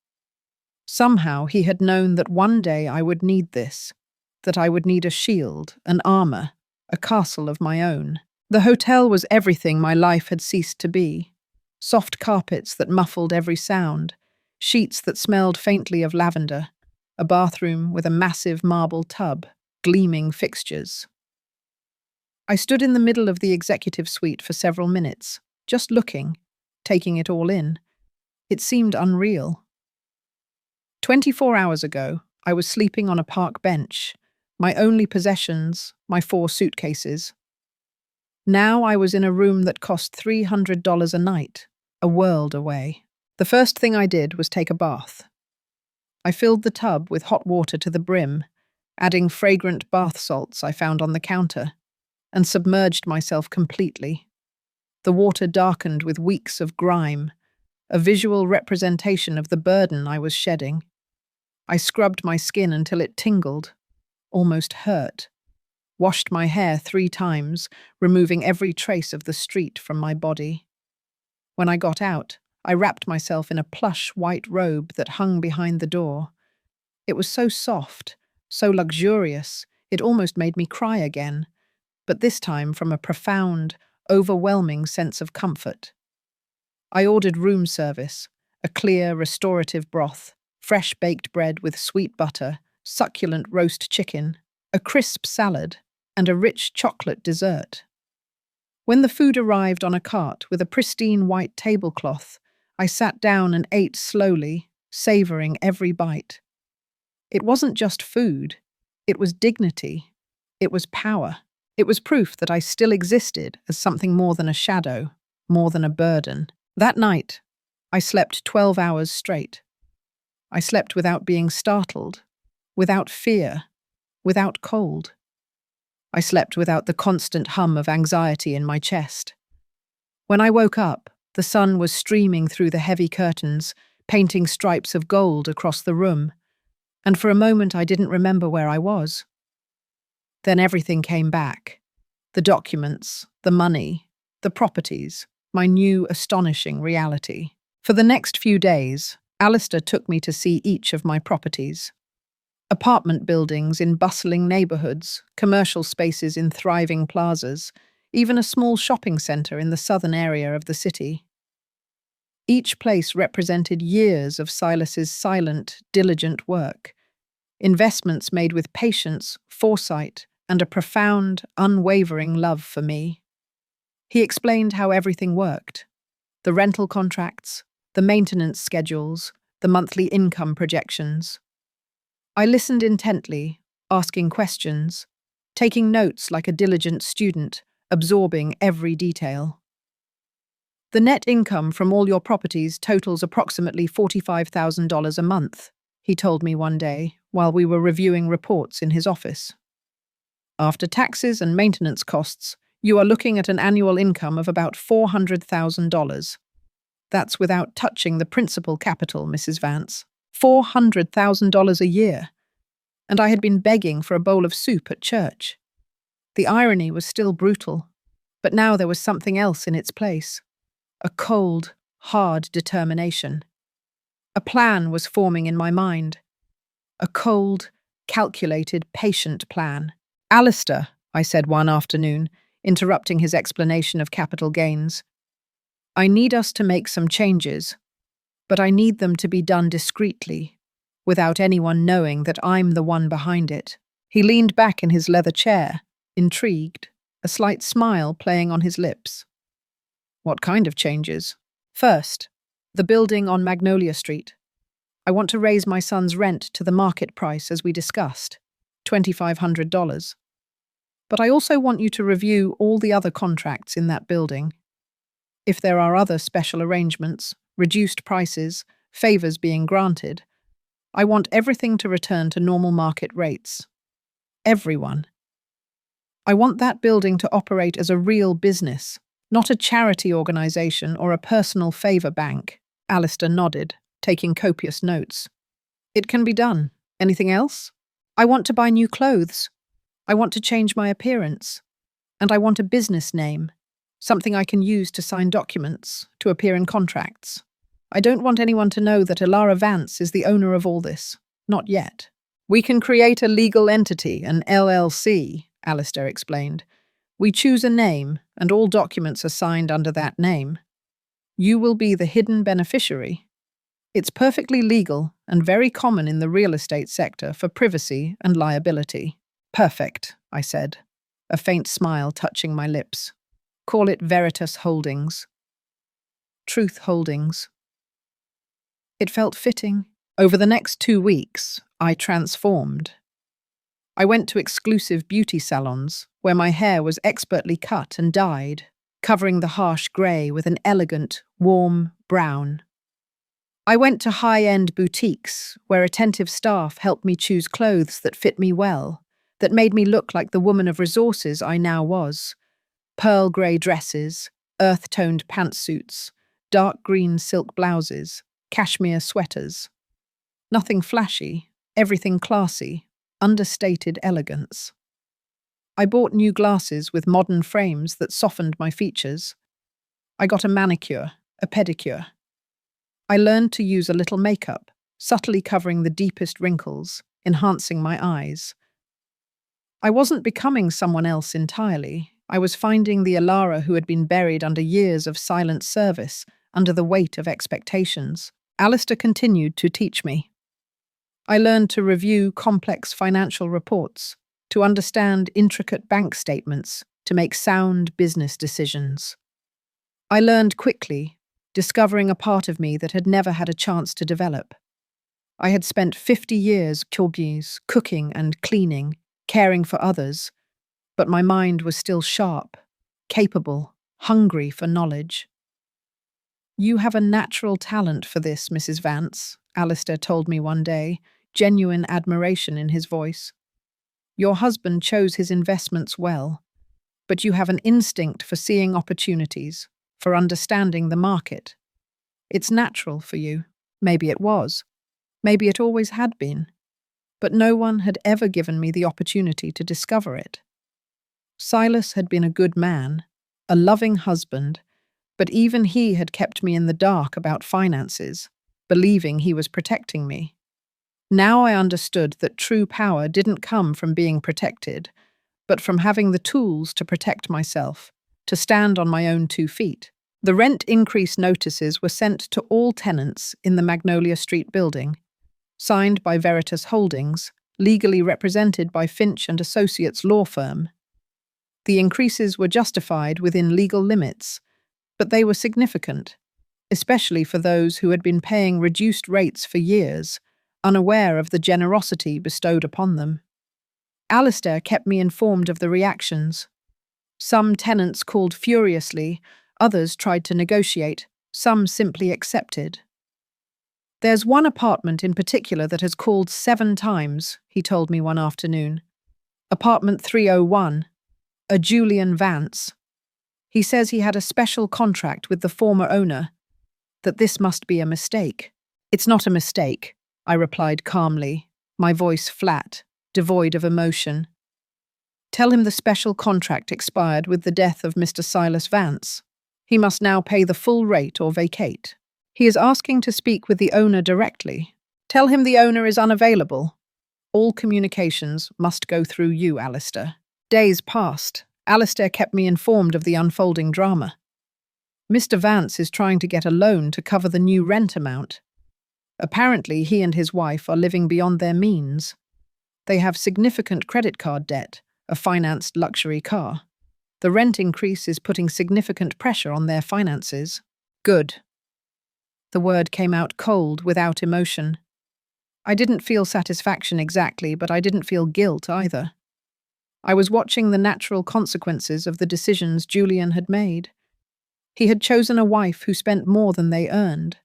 Somehow he had known that one day I would need this, that I would need a shield, an armor, a castle of my own. The hotel was everything my life had ceased to be. Soft carpets that muffled every sound, sheets that smelled faintly of lavender, a bathroom with a massive marble tub, gleaming fixtures. I stood in the middle of the executive suite for several minutes, just looking, taking it all in. It seemed unreal. 24 hours ago, I was sleeping on a park bench, my only possessions, my 4 suitcases. Now I was in a room that cost $300 a night, a world away. The first thing I did was take a bath. I filled the tub with hot water to the brim, adding fragrant bath salts I found on the counter, and submerged myself completely. The water darkened with weeks of grime, a visual representation of the burden I was shedding. I scrubbed my skin until it tingled, almost hurt, washed my hair 3 times, removing every trace of the street from my body. When I got out, I wrapped myself in a plush white robe that hung behind the door. It was so soft, so luxurious, it almost made me cry again, but this time from a profound, overwhelming sense of comfort. I ordered room service, a clear, restorative broth, fresh baked bread with sweet butter, succulent roast chicken, a crisp salad, and a rich chocolate dessert. When the food arrived on a cart with a pristine white tablecloth, I sat down and ate slowly, savoring every bite. It wasn't just food, it was dignity, it was power. It was proof that I still existed as something more than a shadow, more than a burden. That night, I slept 12 hours straight. I slept without being startled, without fear, without cold. I slept without the constant hum of anxiety in my chest. When I woke up, the sun was streaming through the heavy curtains, painting stripes of gold across the room, and for a moment I didn't remember where I was. Then everything came back. The documents, the money, the properties, my new astonishing reality. For the next few days, Alistair took me to see each of my properties. Apartment buildings in bustling neighborhoods, commercial spaces in thriving plazas, even a small shopping center in the southern area of the city. Each place represented years of Silas's silent, diligent work, investments made with patience, foresight, and a profound, unwavering love for me. He explained how everything worked: the rental contracts, the maintenance schedules, the monthly income projections. I listened intently, asking questions, taking notes like a diligent student, absorbing every detail. The net income from all your properties totals approximately $45,000 a month, he told me one day while we were reviewing reports in his office. After taxes and maintenance costs, you are looking at an annual income of about $400,000. That's without touching the principal capital, Mrs. Vance. $400,000 a year. And I had been begging for a bowl of soup at church. The irony was still brutal, but now there was something else in its place. A cold, hard determination. A plan was forming in my mind. A cold, calculated, patient plan. Alistair, I said one afternoon, interrupting his explanation of capital gains. I need us to make some changes, but I need them to be done discreetly, without anyone knowing that I'm the one behind it. He leaned back in his leather chair, intrigued, a slight smile playing on his lips. What kind of changes? First, the building on Magnolia Street. I want to raise my son's rent to the market price as we discussed, $2,500. But I also want you to review all the other contracts in that building. If there are other special arrangements, reduced prices, favors being granted, I want everything to return to normal market rates. Everyone. I want that building to operate as a real business, not a charity organization or a personal favor bank. Alistair nodded, taking copious notes. It can be done. Anything else? I want to buy new clothes. I want to change my appearance. And I want a business name, something I can use to sign documents, to appear in contracts. I don't want anyone to know that Alara Vance is the owner of all this. Not yet. We can create a legal entity, an LLC, Alistair explained. We choose a name, and all documents are signed under that name. You will be the hidden beneficiary. It's perfectly legal and very common in the real estate sector for privacy and liability. Perfect, I said, a faint smile touching my lips. Call it Veritas Holdings. Truth Holdings. It felt fitting. Over the next 2 weeks, I transformed. I went to exclusive beauty salons where my hair was expertly cut and dyed, covering the harsh grey with an elegant, warm brown. I went to high-end boutiques where attentive staff helped me choose clothes that fit me well, that made me look like the woman of resources I now was. Pearl grey dresses, earth-toned pantsuits, dark green silk blouses, cashmere sweaters. Nothing flashy, everything classy, understated elegance. I bought new glasses with modern frames that softened my features. I got a manicure, a pedicure. I learned to use a little makeup, subtly covering the deepest wrinkles, enhancing my eyes. I wasn't becoming someone else entirely. I was finding the Alara who had been buried under years of silent service, under the weight of expectations. Alistair continued to teach me. I learned to review complex financial reports, to understand intricate bank statements, to make sound business decisions. I learned quickly, discovering a part of me that had never had a chance to develop. I had spent 50 years cooking and cleaning, caring for others, but my mind was still sharp, capable, hungry for knowledge. You have a natural talent for this, Mrs. Vance, Alistair told me one day, genuine admiration in his voice. Your husband chose his investments well, but you have an instinct for seeing opportunities, for understanding the market. It's natural for you. Maybe it was. Maybe it always had been. But no one had ever given me the opportunity to discover it. Silas had been a good man, a loving husband, but even he had kept me in the dark about finances, believing he was protecting me. Now I understood that true power didn't come from being protected, but from having the tools to protect myself, to stand on my own 2 feet. The rent increase notices were sent to all tenants in the Magnolia Street building, signed by Veritas Holdings, legally represented by Finch and Associates law firm. The increases were justified within legal limits, but they were significant, especially for those who had been paying reduced rates for years, unaware of the generosity bestowed upon them. Alistair kept me informed of the reactions. Some tenants called furiously, others tried to negotiate, some simply accepted. There's one apartment in particular that has called 7 times, he told me one afternoon. Apartment 301, a Julian Vance. He says he had a special contract with the former owner, that this must be a mistake. It's not a mistake, I replied calmly, my voice flat, devoid of emotion. Tell him the special contract expired with the death of Mr. Silas Vance. He must now pay the full rate or vacate. He is asking to speak with the owner directly. Tell him the owner is unavailable. All communications must go through you, Alistair. Days passed, Alistair kept me informed of the unfolding drama. Mr. Vance is trying to get a loan to cover the new rent amount. Apparently, he and his wife are living beyond their means. They have significant credit card debt, a financed luxury car. The rent increase is putting significant pressure on their finances. Good. The word came out cold, without emotion. I didn't feel satisfaction exactly, but I didn't feel guilt either. I was watching the natural consequences of the decisions Julian had made. He had chosen a wife who spent more than they earned.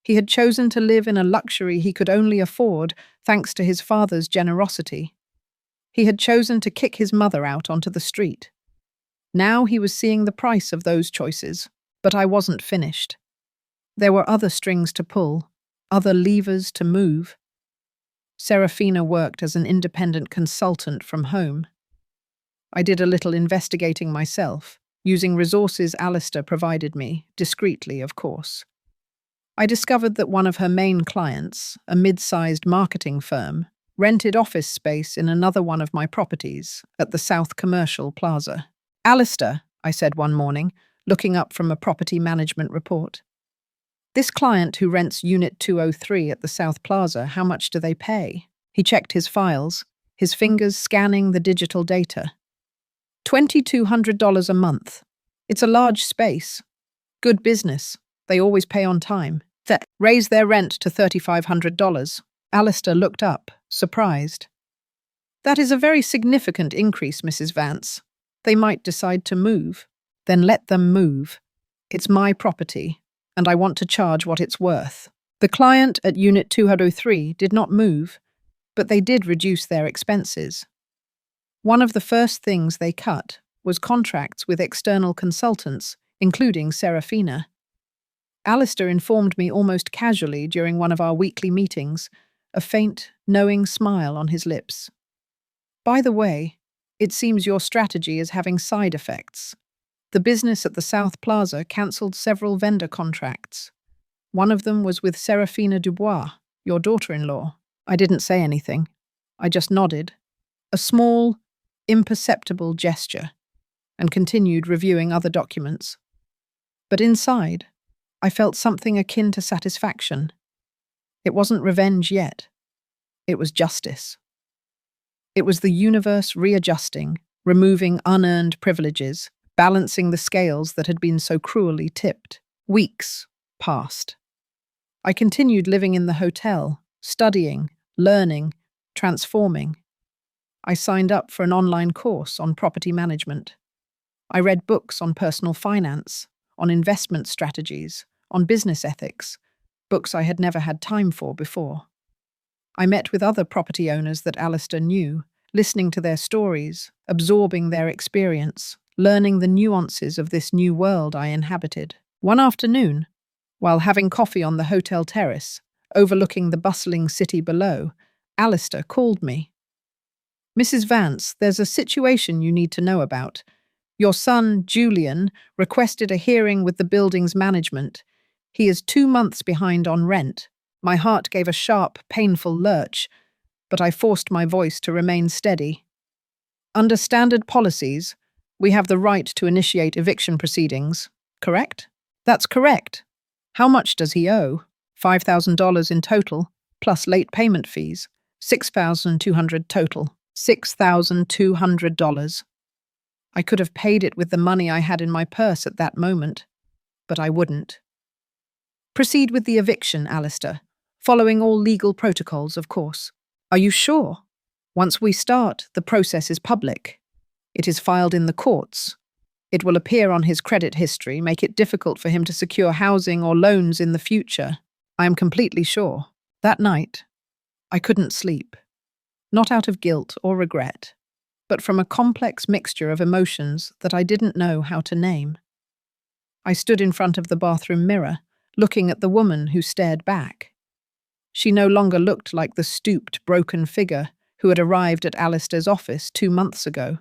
He had chosen to live in a luxury he could only afford thanks to his father's generosity. He had chosen to kick his mother out onto the street. Now he was seeing the price of those choices, but I wasn't finished. There were other strings to pull, other levers to move. Serafina worked as an independent consultant from home. I did a little investigating myself, using resources Alistair provided me, discreetly, of course. I discovered that one of her main clients, a mid-sized marketing firm, rented office space in another one of my properties at the South Commercial Plaza. Alistair, I said one morning, looking up from a property management report. This client who rents Unit 203 at the South Plaza, how much do they pay? He checked his files, his fingers scanning the digital data. $2,200 a month. It's a large space. Good business. They always pay on time. Raise their rent to $3,500. Alistair looked up, surprised. That is a very significant increase, Mrs. Vance. They might decide to move. Then let them move. It's my property, and I want to charge what it's worth. The client at Unit 203 did not move, but they did reduce their expenses. One of the first things they cut was contracts with external consultants, including Serafina. Alistair informed me almost casually during one of our weekly meetings, a faint, knowing smile on his lips. By the way, it seems your strategy is having side effects. The business at the South Plaza cancelled several vendor contracts. One of them was with Serafina Dubois, your daughter-in-law. I didn't say anything. I just nodded. A small, imperceptible gesture, and continued reviewing other documents. But inside, I felt something akin to satisfaction. It wasn't revenge yet. It was justice. It was the universe readjusting, removing unearned privileges, balancing the scales that had been so cruelly tipped. Weeks passed. I continued living in the hotel, studying, learning, transforming. I signed up for an online course on property management. I read books on personal finance, on investment strategies, on business ethics, books I had never had time for before. I met with other property owners that Alistair knew, listening to their stories, absorbing their experience, learning the nuances of this new world I inhabited. One afternoon, while having coffee on the hotel terrace, overlooking the bustling city below, Alistair called me. Mrs. Vance, there's a situation you need to know about. Your son, Julian, requested a hearing with the building's management. He is 2 months behind on rent. My heart gave a sharp, painful lurch, but I forced my voice to remain steady. Under standard policies, we have the right to initiate eviction proceedings, correct? That's correct. How much does he owe? $5,000 in total, plus late payment fees. $6,200 total. $6,200. I could have paid it with the money I had in my purse at that moment, but I wouldn't. Proceed with the eviction, Alistair, following all legal protocols, of course. Are you sure? Once we start, the process is public. It is filed in the courts. It will appear on his credit history, make it difficult for him to secure housing or loans in the future. I am completely sure. That night, I couldn't sleep. Not out of guilt or regret, but from a complex mixture of emotions that I didn't know how to name. I stood in front of the bathroom mirror, looking at the woman who stared back. She no longer looked like the stooped, broken figure who had arrived at Alistair's office 2 months ago.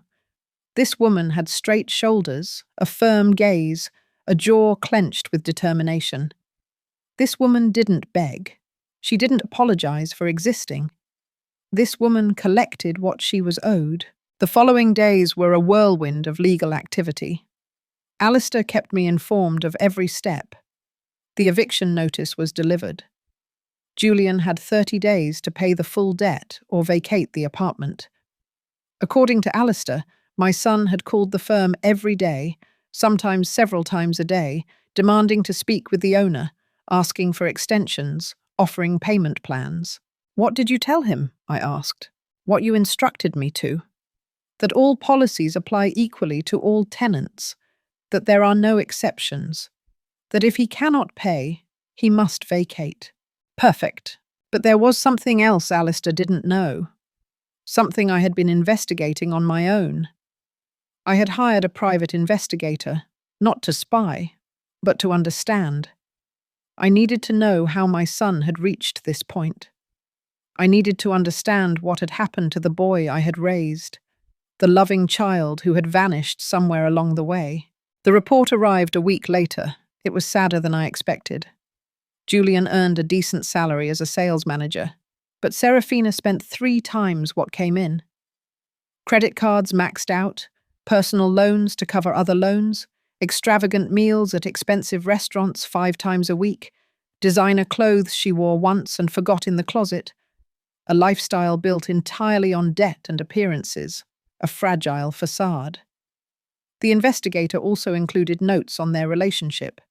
This woman had straight shoulders, a firm gaze, a jaw clenched with determination. This woman didn't beg. She didn't apologize for existing. This woman collected what she was owed. The following days were a whirlwind of legal activity. Alistair kept me informed of every step. The eviction notice was delivered. Julian had 30 days to pay the full debt or vacate the apartment. According to Alistair, my son had called the firm every day, sometimes several times a day, demanding to speak with the owner, asking for extensions, offering payment plans. "What did you tell him?" I asked. "What you instructed me to. That all policies apply equally to all tenants, that there are no exceptions, that if he cannot pay, he must vacate." Perfect. But there was something else Alistair didn't know. Something I had been investigating on my own. I had hired a private investigator, not to spy, but to understand. I needed to know how my son had reached this point. I needed to understand what had happened to the boy I had raised, the loving child who had vanished somewhere along the way. The report arrived a week later. It was sadder than I expected. Julian earned a decent salary as a sales manager, but Serafina spent 3 times what came in. Credit cards maxed out, personal loans to cover other loans, extravagant meals at expensive restaurants 5 times a week, designer clothes she wore once and forgot in the closet, a lifestyle built entirely on debt and appearances, a fragile facade. The investigator also included notes on their relationship.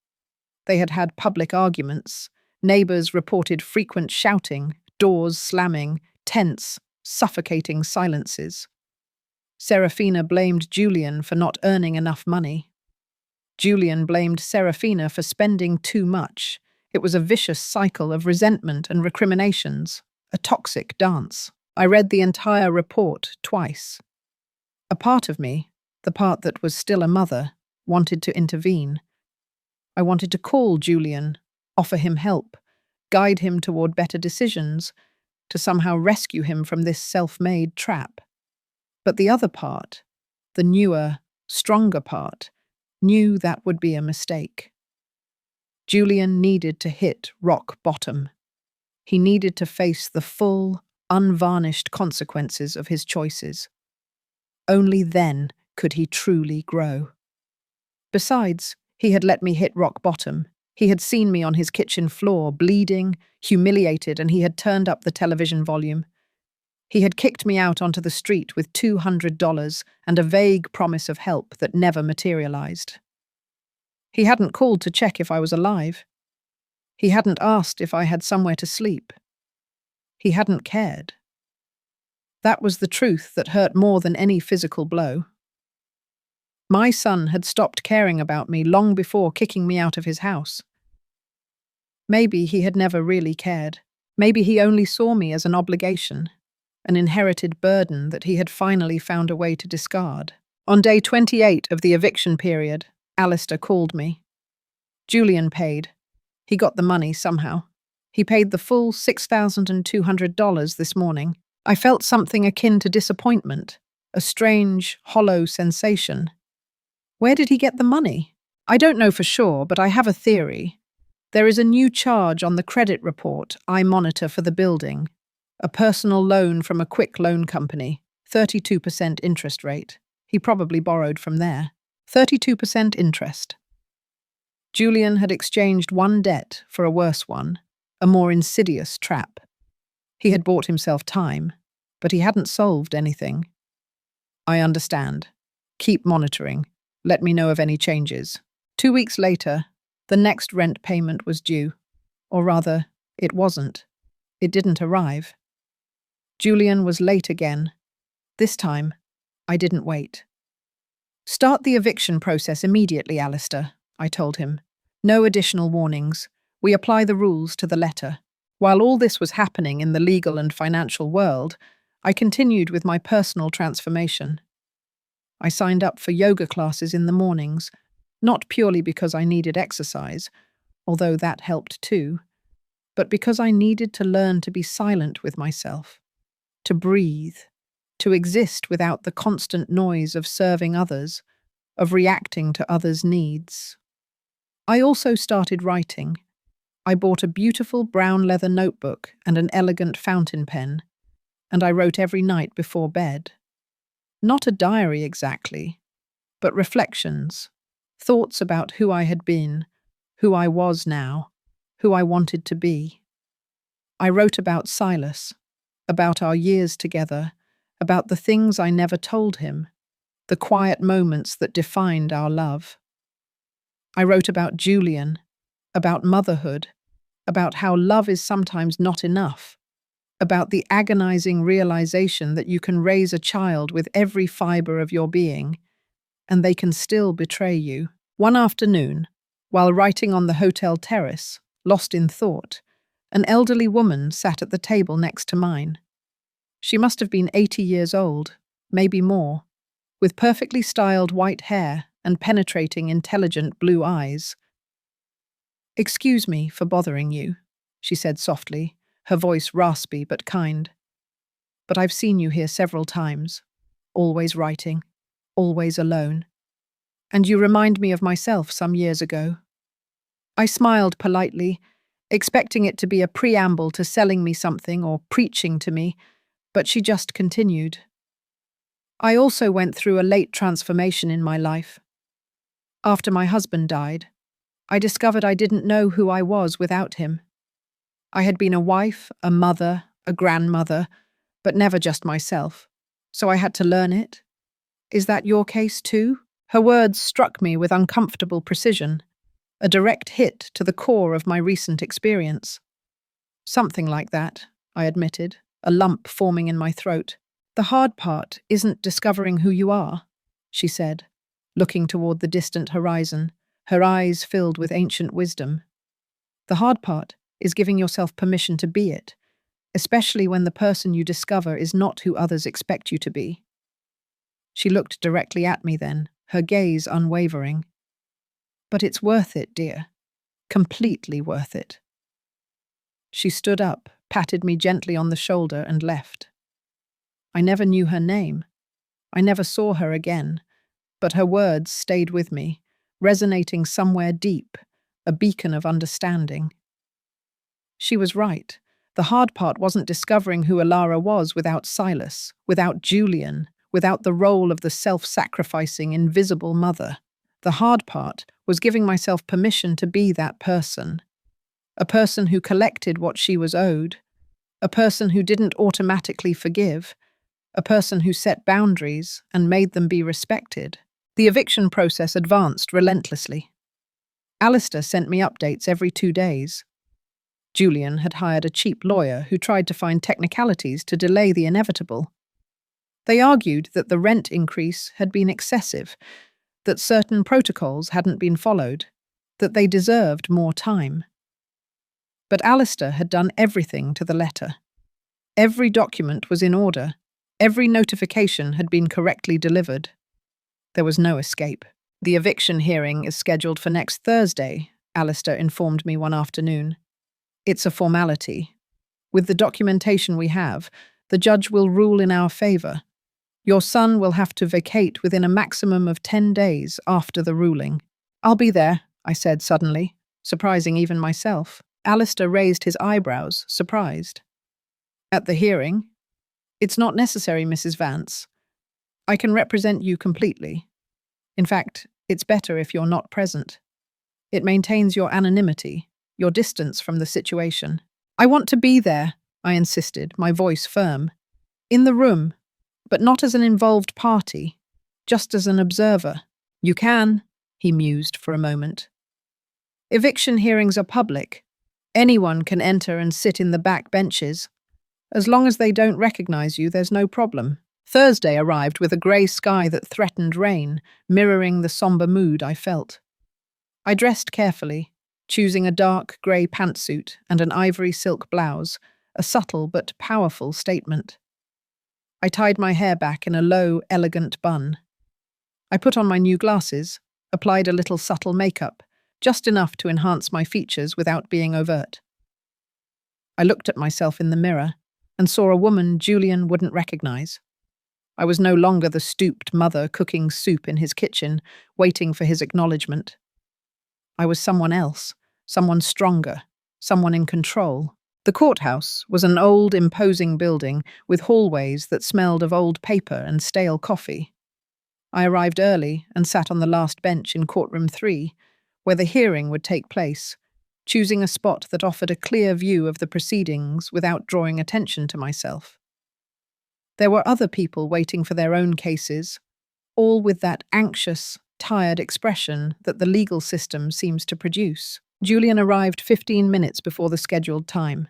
They had had public arguments. Neighbors reported frequent shouting, doors slamming, tense, suffocating silences. Serafina blamed Julian for not earning enough money. Julian blamed Serafina for spending too much. It was a vicious cycle of resentment and recriminations, a toxic dance. I read the entire report twice. A part of me, the part that was still a mother, wanted to intervene. I wanted to call Julian, offer him help, guide him toward better decisions, to somehow rescue him from this self-made trap. But the other part, the newer, stronger part, knew that would be a mistake. Julian needed to hit rock bottom. He needed to face the full, unvarnished consequences of his choices. Only then could he truly grow. Besides, he had let me hit rock bottom. He had seen me on his kitchen floor, bleeding, humiliated, and he had turned up the television volume. He had kicked me out onto the street with $200 and a vague promise of help that never materialized. He hadn't called to check if I was alive. He hadn't asked if I had somewhere to sleep. He hadn't cared. That was the truth that hurt more than any physical blow. My son had stopped caring about me long before kicking me out of his house. Maybe he had never really cared. Maybe he only saw me as an obligation, an inherited burden that he had finally found a way to discard. On day 28 of the eviction period, Alistair called me. Julian paid. He got the money somehow. He paid the full $6,200 this morning. I felt something akin to disappointment, a strange, hollow sensation. Where did he get the money? I don't know for sure, but I have a theory. There is a new charge on the credit report I monitor for the building. A personal loan from a quick loan company, 32% interest rate. He probably borrowed from there. 32% interest. Julian had exchanged one debt for a worse one, a more insidious trap. He had bought himself time, but he hadn't solved anything. I understand. Keep monitoring. Let me know of any changes. 2 weeks later, the next rent payment was due. Or rather, it wasn't. It didn't arrive. Julian was late again. This time, I didn't wait. "Start the eviction process immediately, Alistair," I told him. "No additional warnings. We apply the rules to the letter." While all this was happening in the legal and financial world, I continued with my personal transformation. I signed up for yoga classes in the mornings, not purely because I needed exercise, although that helped too, but because I needed to learn to be silent with myself, to breathe, to exist without the constant noise of serving others, of reacting to others' needs. I also started writing. I bought a beautiful brown leather notebook and an elegant fountain pen, and I wrote every night before bed. Not a diary exactly, but reflections, thoughts about who I had been, who I was now, who I wanted to be. I wrote about Silas, about our years together, about the things I never told him, the quiet moments that defined our love. I wrote about Julian, about motherhood, about how love is sometimes not enough, about the agonizing realization that you can raise a child with every fiber of your being, and they can still betray you. One afternoon, while writing on the hotel terrace, lost in thought, an elderly woman sat at the table next to mine. She must have been 80 years old, maybe more, with perfectly styled white hair and penetrating, intelligent blue eyes. "Excuse me for bothering you," she said softly, her voice raspy but kind. "But I've seen you here several times, always writing, always alone. And you remind me of myself some years ago." I smiled politely, expecting it to be a preamble to selling me something or preaching to me, but she just continued. "I also went through a late transformation in my life. After my husband died, I discovered I didn't know who I was without him. I had been a wife, a mother, a grandmother, but never just myself. So I had to learn it. Is that your case too?" Her words struck me with uncomfortable precision, a direct hit to the core of my recent experience. "Something like that," I admitted, a lump forming in my throat. "The hard part isn't discovering who you are," she said, looking toward the distant horizon, her eyes filled with ancient wisdom. "The hard part is giving yourself permission to be it, especially when the person you discover is not who others expect you to be." She looked directly at me then, her gaze unwavering. "But it's worth it, dear. Completely worth it." She stood up, patted me gently on the shoulder, and left. I never knew her name. I never saw her again, but her words stayed with me, resonating somewhere deep, a beacon of understanding. She was right. The hard part wasn't discovering who Alara was without Silas, without Julian, without the role of the self-sacrificing, invisible mother. The hard part was giving myself permission to be that person. A person who collected what she was owed. A person who didn't automatically forgive. A person who set boundaries and made them be respected. The eviction process advanced relentlessly. Alistair sent me updates every 2 days. Julian had hired a cheap lawyer who tried to find technicalities to delay the inevitable. They argued that the rent increase had been excessive, that certain protocols hadn't been followed, that they deserved more time. But Alistair had done everything to the letter. Every document was in order. Every notification had been correctly delivered. There was no escape. "The eviction hearing is scheduled for next Thursday," Alistair informed me one afternoon. "It's a formality. With the documentation we have, the judge will rule in our favor. Your son will have to vacate within a maximum of 10 days after the ruling." "I'll be there," I said suddenly, surprising even myself. Alistair raised his eyebrows, surprised. "At the hearing?" "It's not necessary, Mrs. Vance. I can represent you completely. In fact, it's better if you're not present. It maintains your anonymity, your distance from the situation." "I want to be there," I insisted, my voice firm. "In the room, but not as an involved party, just as an observer." "You can," he mused for a moment. "Eviction hearings are public. Anyone can enter and sit in the back benches. As long as they don't recognize you, there's no problem." Thursday arrived with a grey sky that threatened rain, mirroring the somber mood I felt. I dressed carefully, choosing a dark grey pantsuit and an ivory silk blouse, a subtle but powerful statement. I tied my hair back in a low, elegant bun. I put on my new glasses, applied a little subtle makeup, just enough to enhance my features without being overt. I looked at myself in the mirror and saw a woman Julian wouldn't recognize. I was no longer the stooped mother cooking soup in his kitchen, waiting for his acknowledgement. I was someone else, someone stronger, someone in control. The courthouse was an old, imposing building with hallways that smelled of old paper and stale coffee. I arrived early and sat on the last bench in courtroom 3, where the hearing would take place, choosing a spot that offered a clear view of the proceedings without drawing attention to myself. There were other people waiting for their own cases, all with that anxious, tired expression that the legal system seems to produce. Julian arrived 15 minutes before the scheduled time.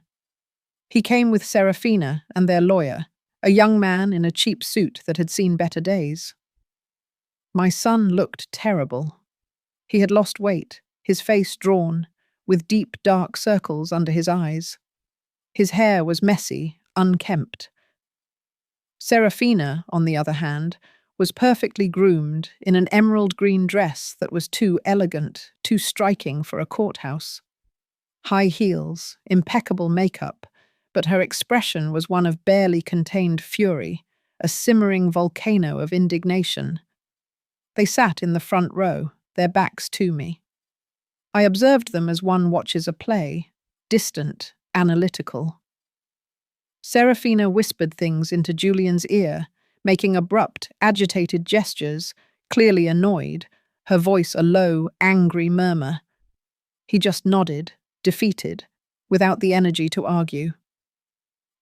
He came with Serafina and their lawyer, a young man in a cheap suit that had seen better days. My son looked terrible. He had lost weight, his face drawn, with deep dark circles under his eyes. His hair was messy, unkempt. Serafina, on the other hand, was perfectly groomed in an emerald green dress that was too elegant, too striking for a courthouse. High heels, impeccable makeup, but her expression was one of barely contained fury, a simmering volcano of indignation. They sat in the front row, their backs to me. I observed them as one watches a play, distant, analytical. Serafina whispered things into Julian's ear, making abrupt, agitated gestures, clearly annoyed, her voice a low, angry murmur. He just nodded, defeated, without the energy to argue.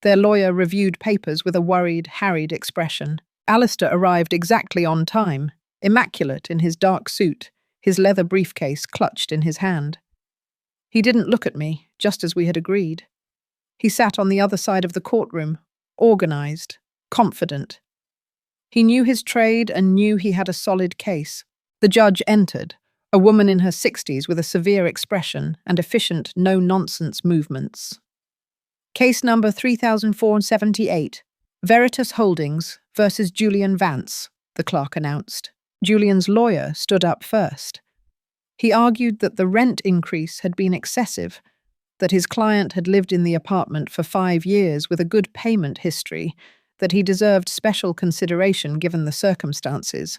Their lawyer reviewed papers with a worried, harried expression. Alistair arrived exactly on time, immaculate in his dark suit, his leather briefcase clutched in his hand. He didn't look at me, just as we had agreed. He sat on the other side of the courtroom, organized, confident. He knew his trade and knew he had a solid case. The judge entered, a woman in her 60s with a severe expression and efficient, no-nonsense movements. Case number 3478, Veritas Holdings versus Julian Vance, the clerk announced. Julian's lawyer stood up first. He argued that the rent increase had been excessive, that his client had lived in the apartment for 5 years with a good payment history, that he deserved special consideration given the circumstances.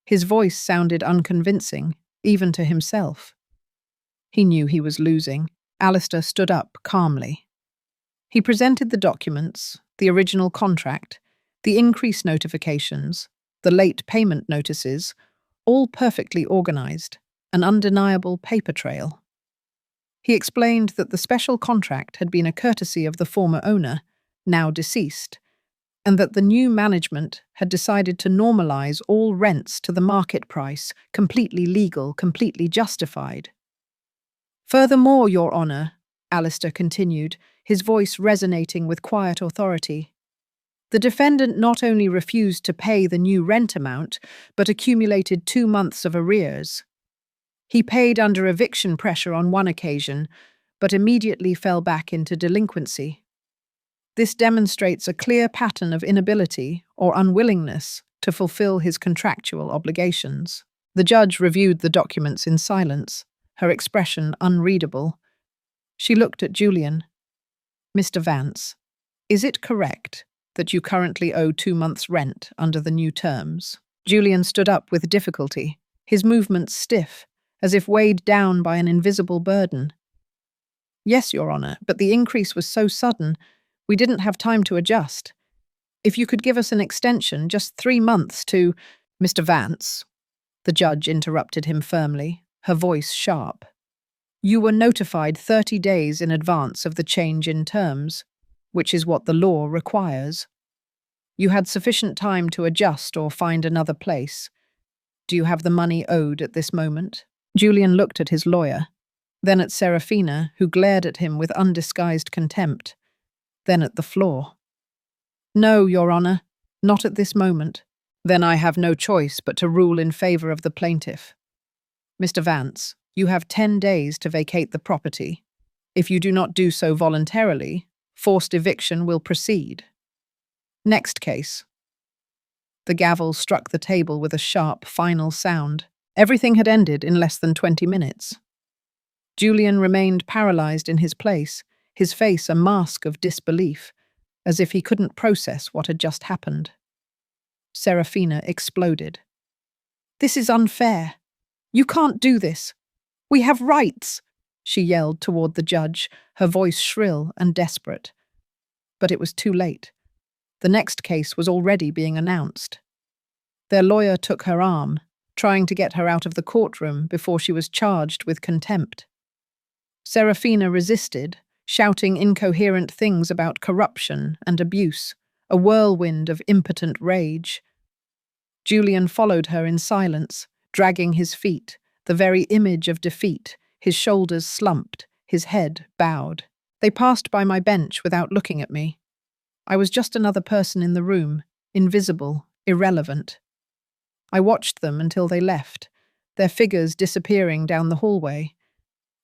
His voice sounded unconvincing, even to himself. He knew he was losing. Alistair stood up calmly. He presented the documents, the original contract, the increase notifications, the late payment notices, all perfectly organized, an undeniable paper trail. He explained that the special contract had been a courtesy of the former owner, now deceased, and that the new management had decided to normalize all rents to the market price, completely legal, completely justified. Furthermore, Your Honour, Alistair continued, his voice resonating with quiet authority, the defendant not only refused to pay the new rent amount, but accumulated 2 months of arrears. He paid under eviction pressure on one occasion, but immediately fell back into delinquency. This demonstrates a clear pattern of inability or unwillingness to fulfill his contractual obligations. The judge reviewed the documents in silence, her expression unreadable. She looked at Julian. Mr. Vance, is it correct that you currently owe 2 months' rent under the new terms? Julian stood up with difficulty, his movements stiff, as if weighed down by an invisible burden. Yes, Your Honour, but the increase was so sudden, we didn't have time to adjust. If you could give us an extension, just 3 months to— Mr. Vance, the judge interrupted him firmly, her voice sharp. You were notified 30 days in advance of the change in terms, which is what the law requires. You had sufficient time to adjust or find another place. Do you have the money owed at this moment? Julian looked at his lawyer, then at Serafina, who glared at him with undisguised contempt, then at the floor. No, Your Honour, not at this moment. Then I have no choice but to rule in favour of the plaintiff. Mr. Vance, you have 10 days to vacate the property. If you do not do so voluntarily, forced eviction will proceed. Next case. The gavel struck the table with a sharp, final sound. Everything had ended in less than 20 minutes. Julian remained paralysed in his place, his face a mask of disbelief, as if he couldn't process what had just happened. Serafina exploded. This is unfair. You can't do this. We have rights. she yelled toward the judge, her voice shrill and desperate. But it was too late. The next case was already being announced. Their lawyer took her arm, trying to get her out of the courtroom before she was charged with contempt. Serafina resisted, shouting incoherent things about corruption and abuse, a whirlwind of impotent rage. Julian followed her in silence, dragging his feet, the very image of defeat, his shoulders slumped, his head bowed. They passed by my bench without looking at me. I was just another person in the room, invisible, irrelevant. I watched them until they left, their figures disappearing down the hallway.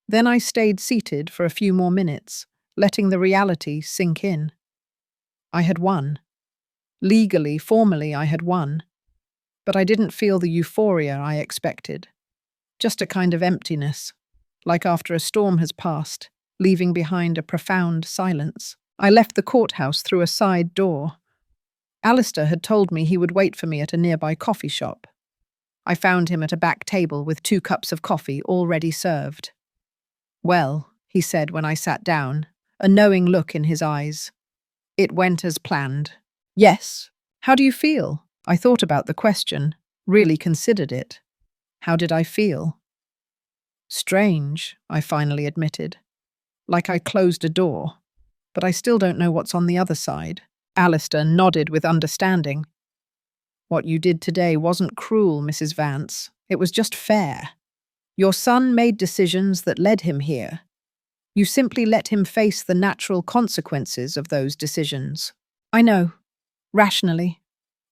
Then I stayed seated for a few more minutes, letting the reality sink in. I had won. Legally, formally, I had won. But I didn't feel the euphoria I expected. Just a kind of emptiness, like after a storm has passed, leaving behind a profound silence. I left the courthouse through a side door. Alistair had told me he would wait for me at a nearby coffee shop. I found him at a back table with 2 cups of coffee already served. "Well," he said when I sat down, a knowing look in his eyes. "It went as planned." "Yes. How do you feel?" I thought about the question, really considered it. How did I feel? Strange, I finally admitted. Like I closed a door. But I still don't know what's on the other side. Alistair nodded with understanding. "What you did today wasn't cruel, Mrs. Vance. It was just fair. Your son made decisions that led him here. You simply let him face the natural consequences of those decisions." "I know. Rationally.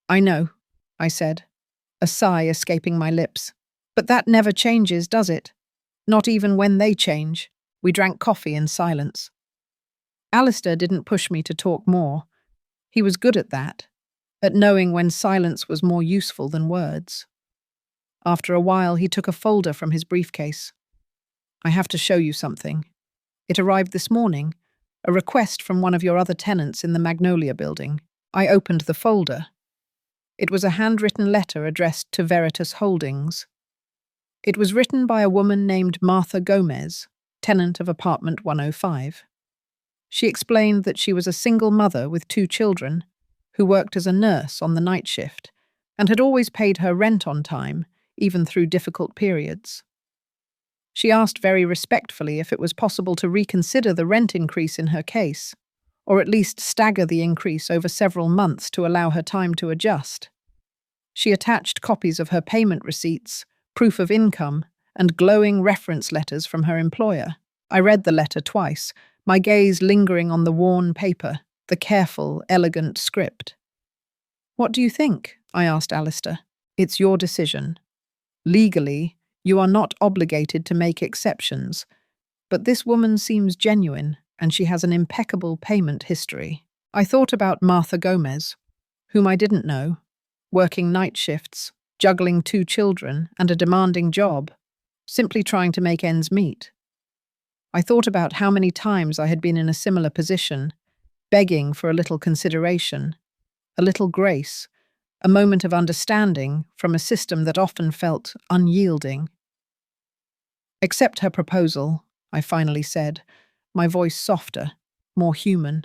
I know," I said, a sigh escaping my lips. "But that never changes, does it? Not even when they change." We drank coffee in silence. Alistair didn't push me to talk more. He was good at that, at knowing when silence was more useful than words. After a while, he took a folder from his briefcase. "I have to show you something. It arrived this morning, a request from one of your other tenants in the Magnolia building." I opened the folder. It was a handwritten letter addressed to Veritas Holdings. It was written by a woman named Martha Gomez, tenant of apartment 105. She explained that she was a single mother with 2 children, who worked as a nurse on the night shift, and had always paid her rent on time, even through difficult periods. She asked very respectfully if it was possible to reconsider the rent increase in her case, or at least stagger the increase over several months to allow her time to adjust. She attached copies of her payment receipts, proof of income, and glowing reference letters from her employer. I read the letter twice, my gaze lingering on the worn paper, the careful, elegant script. "What do you think?" I asked Alistair. "It's your decision. Legally, you are not obligated to make exceptions, but this woman seems genuine, and she has an impeccable payment history." I thought about Martha Gomez, whom I didn't know, working night shifts, juggling 2 children and a demanding job, simply trying to make ends meet. I thought about how many times I had been in a similar position, begging for a little consideration, a little grace, a moment of understanding from a system that often felt unyielding. "Accept her proposal," I finally said, my voice softer, more human.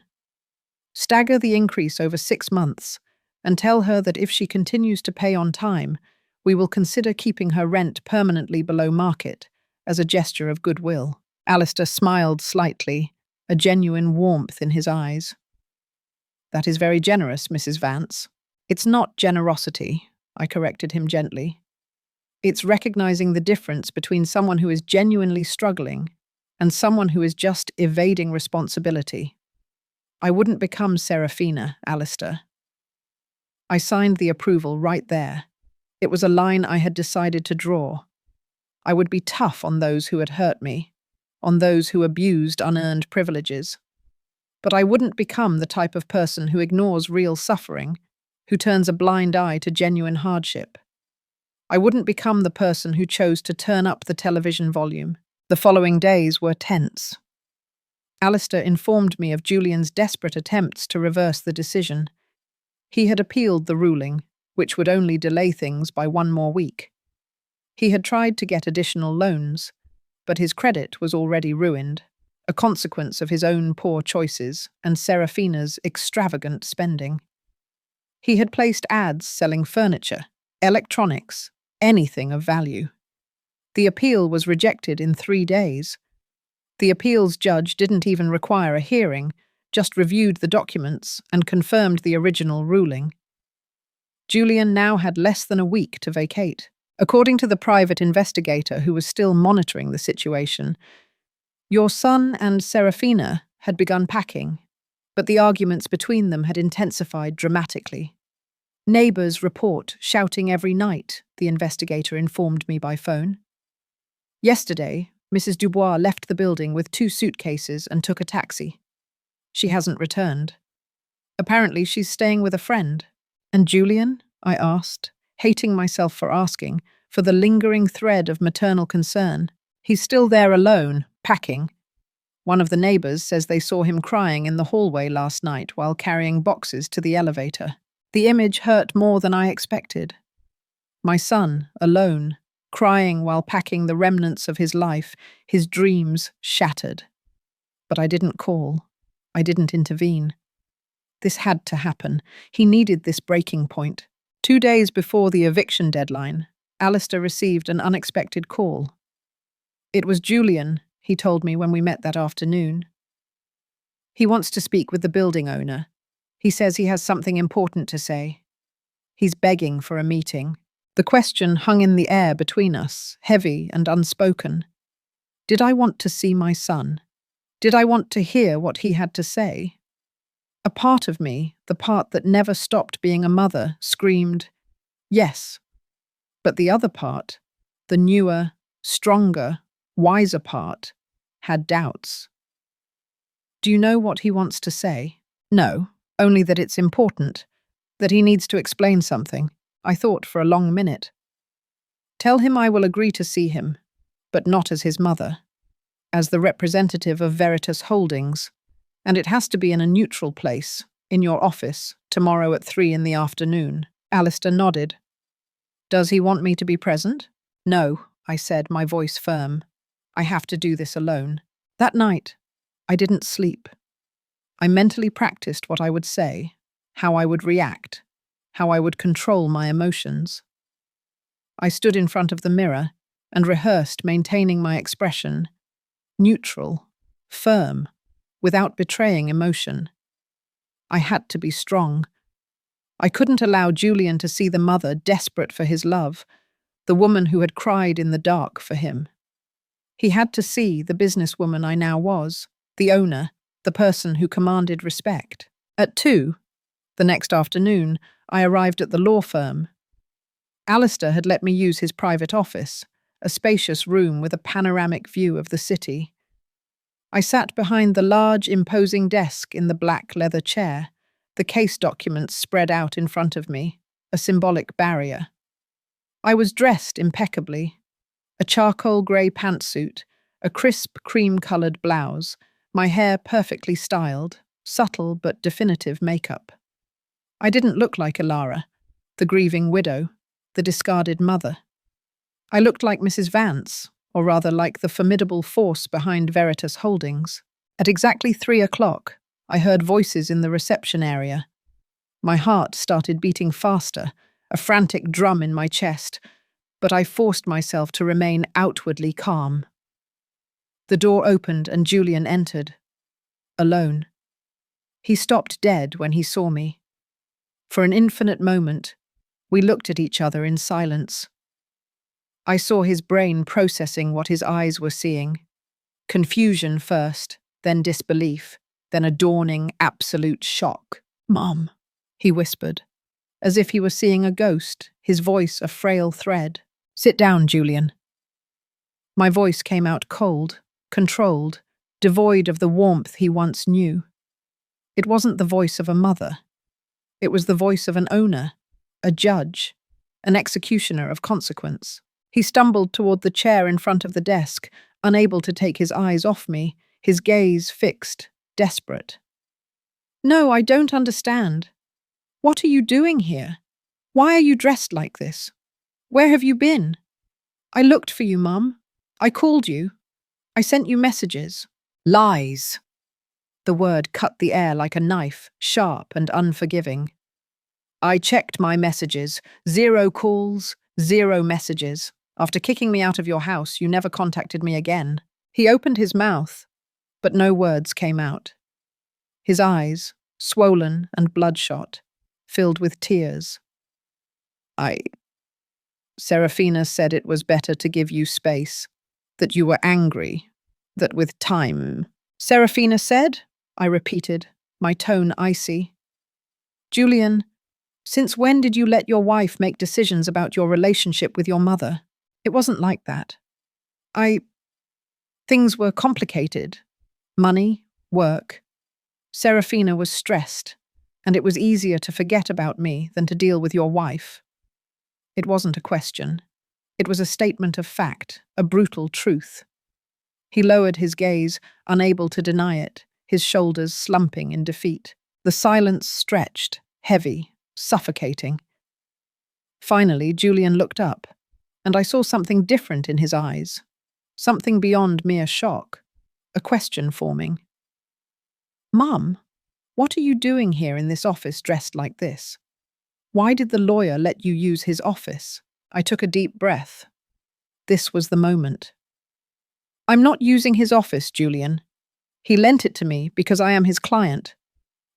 "Stagger the increase over 6 months, and tell her that if she continues to pay on time, we will consider keeping her rent permanently below market as a gesture of goodwill." Alistair smiled slightly, a genuine warmth in his eyes. "That is very generous, Mrs. Vance." "It's not generosity," I corrected him gently. "It's recognizing the difference between someone who is genuinely struggling and someone who is just evading responsibility. I wouldn't become Serafina, Alistair." I signed the approval right there. It was a line I had decided to draw. I would be tough on those who had hurt me, on those who abused unearned privileges. But I wouldn't become the type of person who ignores real suffering, who turns a blind eye to genuine hardship. I wouldn't become the person who chose to turn up the television volume. The following days were tense. Alistair informed me of Julian's desperate attempts to reverse the decision. He had appealed the ruling, which would only delay things by 1 more week. He had tried to get additional loans, but his credit was already ruined, a consequence of his own poor choices and Serafina's extravagant spending. He had placed ads selling furniture, electronics, anything of value. The appeal was rejected in 3 days. The appeals judge didn't even require a hearing, just reviewed the documents and confirmed the original ruling. Julian now had less than a week to vacate. According to the private investigator who was still monitoring the situation, your son and Serafina had begun packing, but the arguments between them had intensified dramatically. Neighbours report shouting every night, the investigator informed me by phone. Yesterday, Mrs. Dubois left the building with 2 suitcases and took a taxi. She hasn't returned. Apparently she's staying with a friend. And Julian? I asked, hating myself for asking, for the lingering thread of maternal concern. He's still there alone, packing. One of the neighbours says they saw him crying in the hallway last night while carrying boxes to the elevator. The image hurt more than I expected. My son, alone, crying while packing the remnants of his life, his dreams shattered. But I didn't call. I didn't intervene. This had to happen. He needed this breaking point. 2 days before the eviction deadline, Alistair received an unexpected call. It was Julian, he told me when we met that afternoon. He wants to speak with the building owner. He says he has something important to say. He's begging for a meeting. The question hung in the air between us, heavy and unspoken. Did I want to see my son? Did I want to hear what he had to say? A part of me, the part that never stopped being a mother, screamed, yes. But the other part, the newer, stronger, wiser part, had doubts. Do you know what he wants to say? No, only that it's important, that he needs to explain something. I thought for a long minute. Tell him I will agree to see him, but not as his mother, as the representative of Veritas Holdings, and it has to be in a neutral place, in your office, tomorrow at 3 in the afternoon. Alistair nodded. Does he want me to be present? No, I said, my voice firm. I have to do this alone. That night, I didn't sleep. I mentally practiced what I would say, how I would react, how I would control my emotions. I stood in front of the mirror and rehearsed maintaining my expression, neutral, firm, without betraying emotion. I had to be strong. I couldn't allow Julian to see the mother desperate for his love, the woman who had cried in the dark for him. He had to see the businesswoman I now was, the owner, the person who commanded respect. At 2, the next afternoon, I arrived at the law firm. Alistair had let me use his private office, a spacious room with a panoramic view of the city. I sat behind the large, imposing desk in the black leather chair, the case documents spread out in front of me, a symbolic barrier. I was dressed impeccably. A charcoal grey pantsuit, a crisp cream-coloured blouse, my hair perfectly styled, subtle but definitive makeup. I didn't look like Alara, the grieving widow, the discarded mother. I looked like Mrs. Vance, or rather like the formidable force behind Veritas Holdings. At exactly 3 o'clock, I heard voices in the reception area. My heart started beating faster, a frantic drum in my chest, but I forced myself to remain outwardly calm. The door opened and Julian entered, alone. He stopped dead when he saw me. For an infinite moment, we looked at each other in silence. I saw his brain processing what his eyes were seeing. Confusion first, then disbelief, then a dawning, absolute shock. "Mom," he whispered, as if he were seeing a ghost, his voice a frail thread. "Sit down, Julian." My voice came out cold, controlled, devoid of the warmth he once knew. It wasn't the voice of a mother. It was the voice of an owner, a judge, an executioner of consequence. He stumbled toward the chair in front of the desk, unable to take his eyes off me, his gaze fixed, desperate. "No, I don't understand. What are you doing here? Why are you dressed like this? Where have you been? I looked for you, Mum. I called you. I sent you messages. Lies. The word cut the air like a knife, sharp and unforgiving. I checked my messages. 0 calls, 0 messages. After kicking me out of your house, you never contacted me again. He opened his mouth, but no words came out. His eyes, swollen and bloodshot, filled with tears. Serafina said it was better to give you space, that you were angry, that with time. Serafina said, I repeated, my tone icy. Julian, since when did you let your wife make decisions about your relationship with your mother? It wasn't like that. Things were complicated. Money, work. Serafina was stressed, and it was easier to forget about me than to deal with your wife. It wasn't a question. It was a statement of fact, a brutal truth. He lowered his gaze, unable to deny it, his shoulders slumping in defeat. The silence stretched, heavy, suffocating. Finally, Julian looked up, and I saw something different in his eyes, something beyond mere shock, a question forming. Mum, what are you doing here in this office dressed like this? Why did the lawyer let you use his office? I took a deep breath. This was the moment. I'm not using his office, Julian. He lent it to me because I am his client.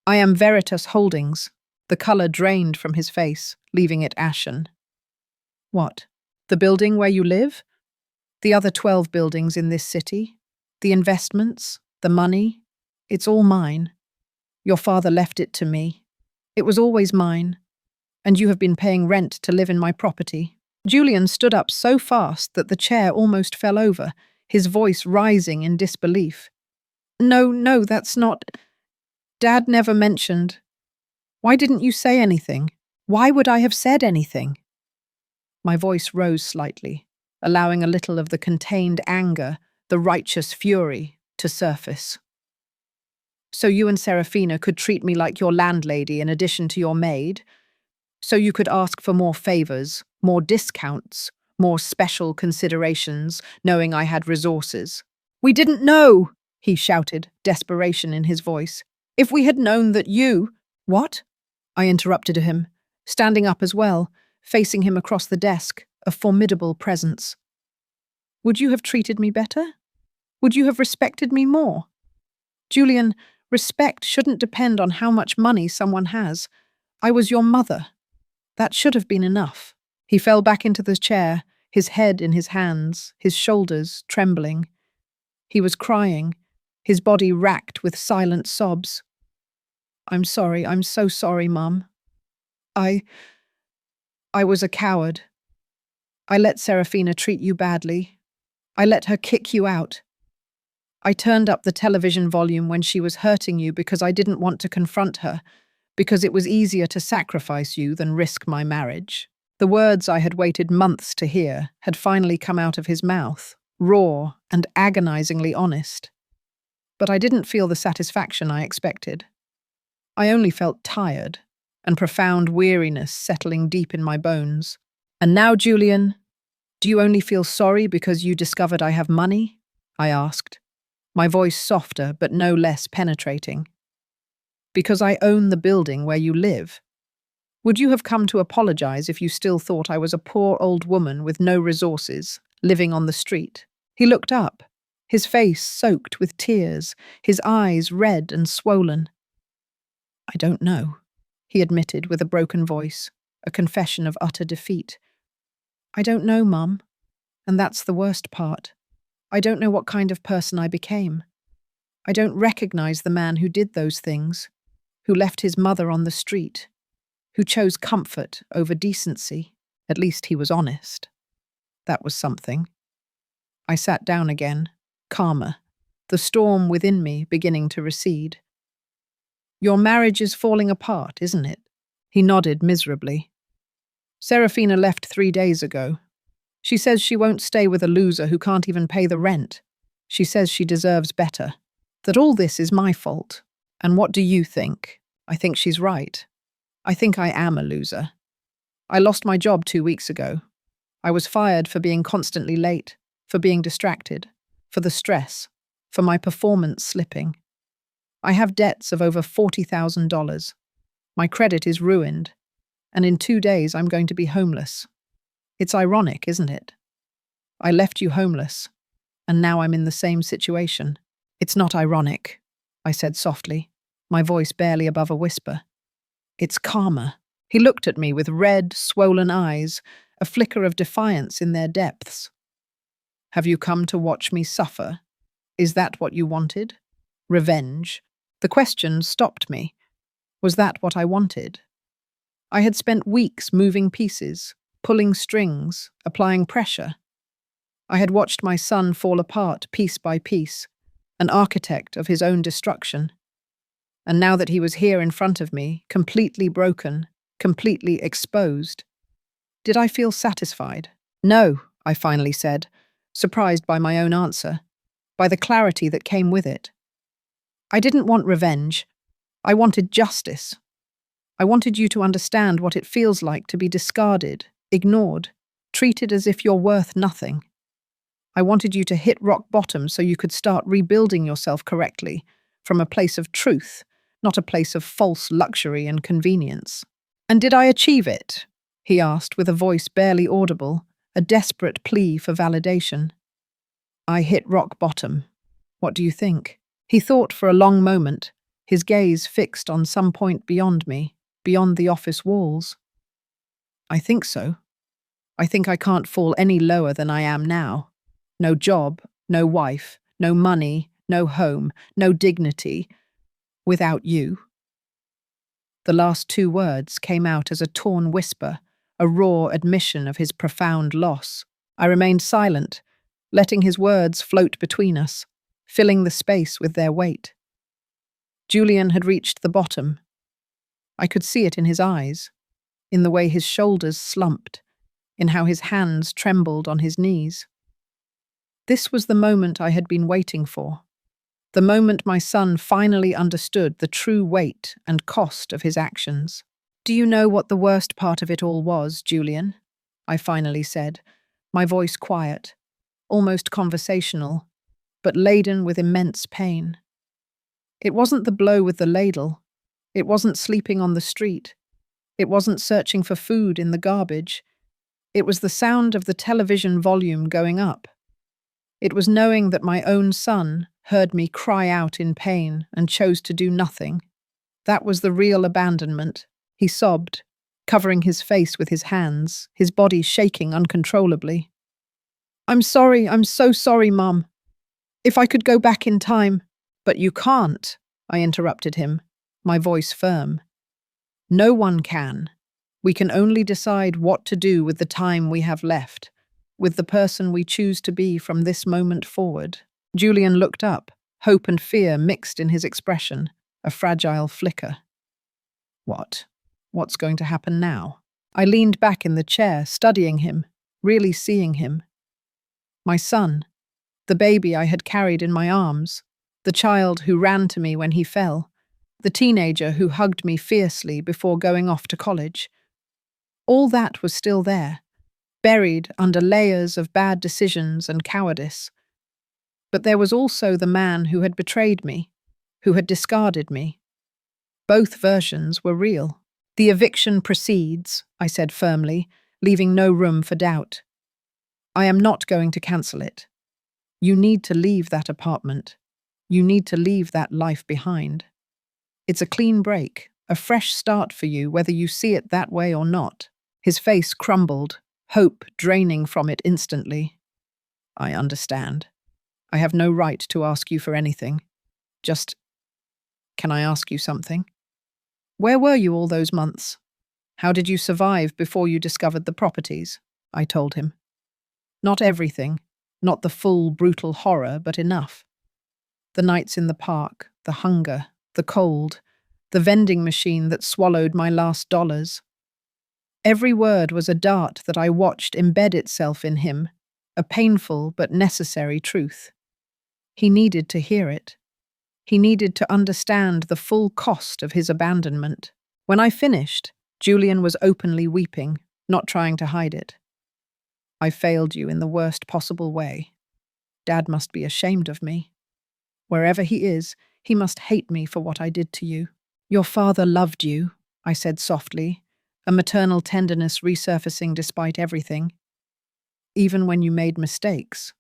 I am Veritas Holdings. The colour drained from his face, leaving it ashen. What? The building where you live? The other 12 buildings in this city? The investments? The money? It's all mine. Your father left it to me. It was always mine. And you have been paying rent to live in my property. Julian stood up so fast that the chair almost fell over, his voice rising in disbelief. No, that's not... Dad never mentioned... Why didn't you say anything? Why would I have said anything? My voice rose slightly, allowing a little of the contained anger, the righteous fury, to surface. So you and Serafina could treat me like your landlady in addition to your maid? So you could ask for more favors, more discounts, more special considerations, knowing I had resources? We didn't know, he shouted, desperation in his voice. If we had known that you... What? I interrupted him, standing up as well, facing him across the desk, a formidable presence. Would you have treated me better? Would you have respected me more? Julian, respect shouldn't depend on how much money someone has. I was your mother. That should have been enough. He fell back into the chair, his head in his hands, his shoulders trembling. He was crying, his body racked with silent sobs. I'm sorry, I'm so sorry, Mum. I was a coward. I let Serafina treat you badly. I let her kick you out. I turned up the television volume when she was hurting you because I didn't want to confront her, because it was easier to sacrifice you than risk my marriage. The words I had waited months to hear had finally come out of his mouth, raw and agonizingly honest. But I didn't feel the satisfaction I expected. I only felt tired, and profound weariness settling deep in my bones. And now, Julian, do you only feel sorry because you discovered I have money? I asked, my voice softer but no less penetrating. Because I own the building where you live. Would you have come to apologize if you still thought I was a poor old woman with no resources, living on the street? He looked up, his face soaked with tears, his eyes red and swollen. I don't know, he admitted with a broken voice, a confession of utter defeat. I don't know, Mum, and that's the worst part. I don't know what kind of person I became. I don't recognize the man who did those things, who left his mother on the street, who chose comfort over decency. At least he was honest. That was something. I sat down again, calmer, the storm within me beginning to recede. Your marriage is falling apart, isn't it? He nodded miserably. Serafina left 3 days ago. She says she won't stay with a loser who can't even pay the rent. She says she deserves better. That all this is my fault. And what do you think? I think she's right. I think I am a loser. I lost my job 2 weeks ago. I was fired for being constantly late, for being distracted. for the stress, for my performance slipping. I have debts of over $40,000. My credit is ruined, and in 2 days I'm going to be homeless. It's ironic, isn't it? I left you homeless, and now I'm in the same situation. It's not ironic, I said softly, my voice barely above a whisper. It's karma. He looked at me with red, swollen eyes, a flicker of defiance in their depths. Have you come to watch me suffer? Is that what you wanted? Revenge? The question stopped me. Was that what I wanted? I had spent weeks moving pieces, pulling strings, applying pressure. I had watched my son fall apart piece by piece, an architect of his own destruction. And now that he was here in front of me, completely broken, completely exposed, did I feel satisfied? No, I finally said, surprised by my own answer, by the clarity that came with it. I didn't want revenge. I wanted justice. I wanted you to understand what it feels like to be discarded, ignored, treated as if you're worth nothing. I wanted you to hit rock bottom so you could start rebuilding yourself correctly, from a place of truth, not a place of false luxury and convenience. And did I achieve it? He asked with a voice barely audible, a desperate plea for validation. I hit rock bottom. What do you think? He thought for a long moment, his gaze fixed on some point beyond me, beyond the office walls. I think so. I think I can't fall any lower than I am now. No job, no wife, no money, no home, no dignity. Without you. The last 2 words came out as a torn whisper, a raw admission of his profound loss. I remained silent, letting his words float between us, filling the space with their weight. Julian had reached the bottom. I could see it in his eyes, in the way his shoulders slumped, in how his hands trembled on his knees. This was the moment I had been waiting for. The moment my son finally understood the true weight and cost of his actions. Do you know what the worst part of it all was, Julian? I finally said, my voice quiet, almost conversational, but laden with immense pain. It wasn't the blow with the ladle. It wasn't sleeping on the street. It wasn't searching for food in the garbage. It was the sound of the television volume going up. It was knowing that my own son heard me cry out in pain and chose to do nothing. That was the real abandonment. He sobbed, covering his face with his hands, his body shaking uncontrollably. I'm so sorry, Mum. If I could go back in time. But you can't, I interrupted him, my voice firm. No one can. We can only decide what to do with the time we have left, with the person we choose to be from this moment forward. Julian looked up, hope and fear mixed in his expression, a fragile flicker. What? What's going to happen now? I leaned back in the chair, studying him, really seeing him. My son, the baby I had carried in my arms, the child who ran to me when he fell, the teenager who hugged me fiercely before going off to college. All that was still there, buried under layers of bad decisions and cowardice. But there was also the man who had betrayed me, who had discarded me. Both versions were real. The eviction proceeds, I said firmly, leaving no room for doubt. I am not going to cancel it. You need to leave that apartment. You need to leave that life behind. It's a clean break, a fresh start for you, whether you see it that way or not. His face crumbled, hope draining from it instantly. I understand. I have no right to ask you for anything. Just, can I ask you something? Where were you all those months? How did you survive before you discovered the properties? I told him. Not everything, not the full, brutal horror, but enough. The nights in the park, the hunger, the cold, the vending machine that swallowed my last dollars. Every word was a dart that I watched embed itself in him, a painful but necessary truth. He needed to hear it. He needed to understand the full cost of his abandonment. When I finished, Julian was openly weeping, not trying to hide it. I failed you in the worst possible way. Dad must be ashamed of me. Wherever he is, he must hate me for what I did to you. Your father loved you, I said softly, a maternal tenderness resurfacing despite everything, even when you made mistakes.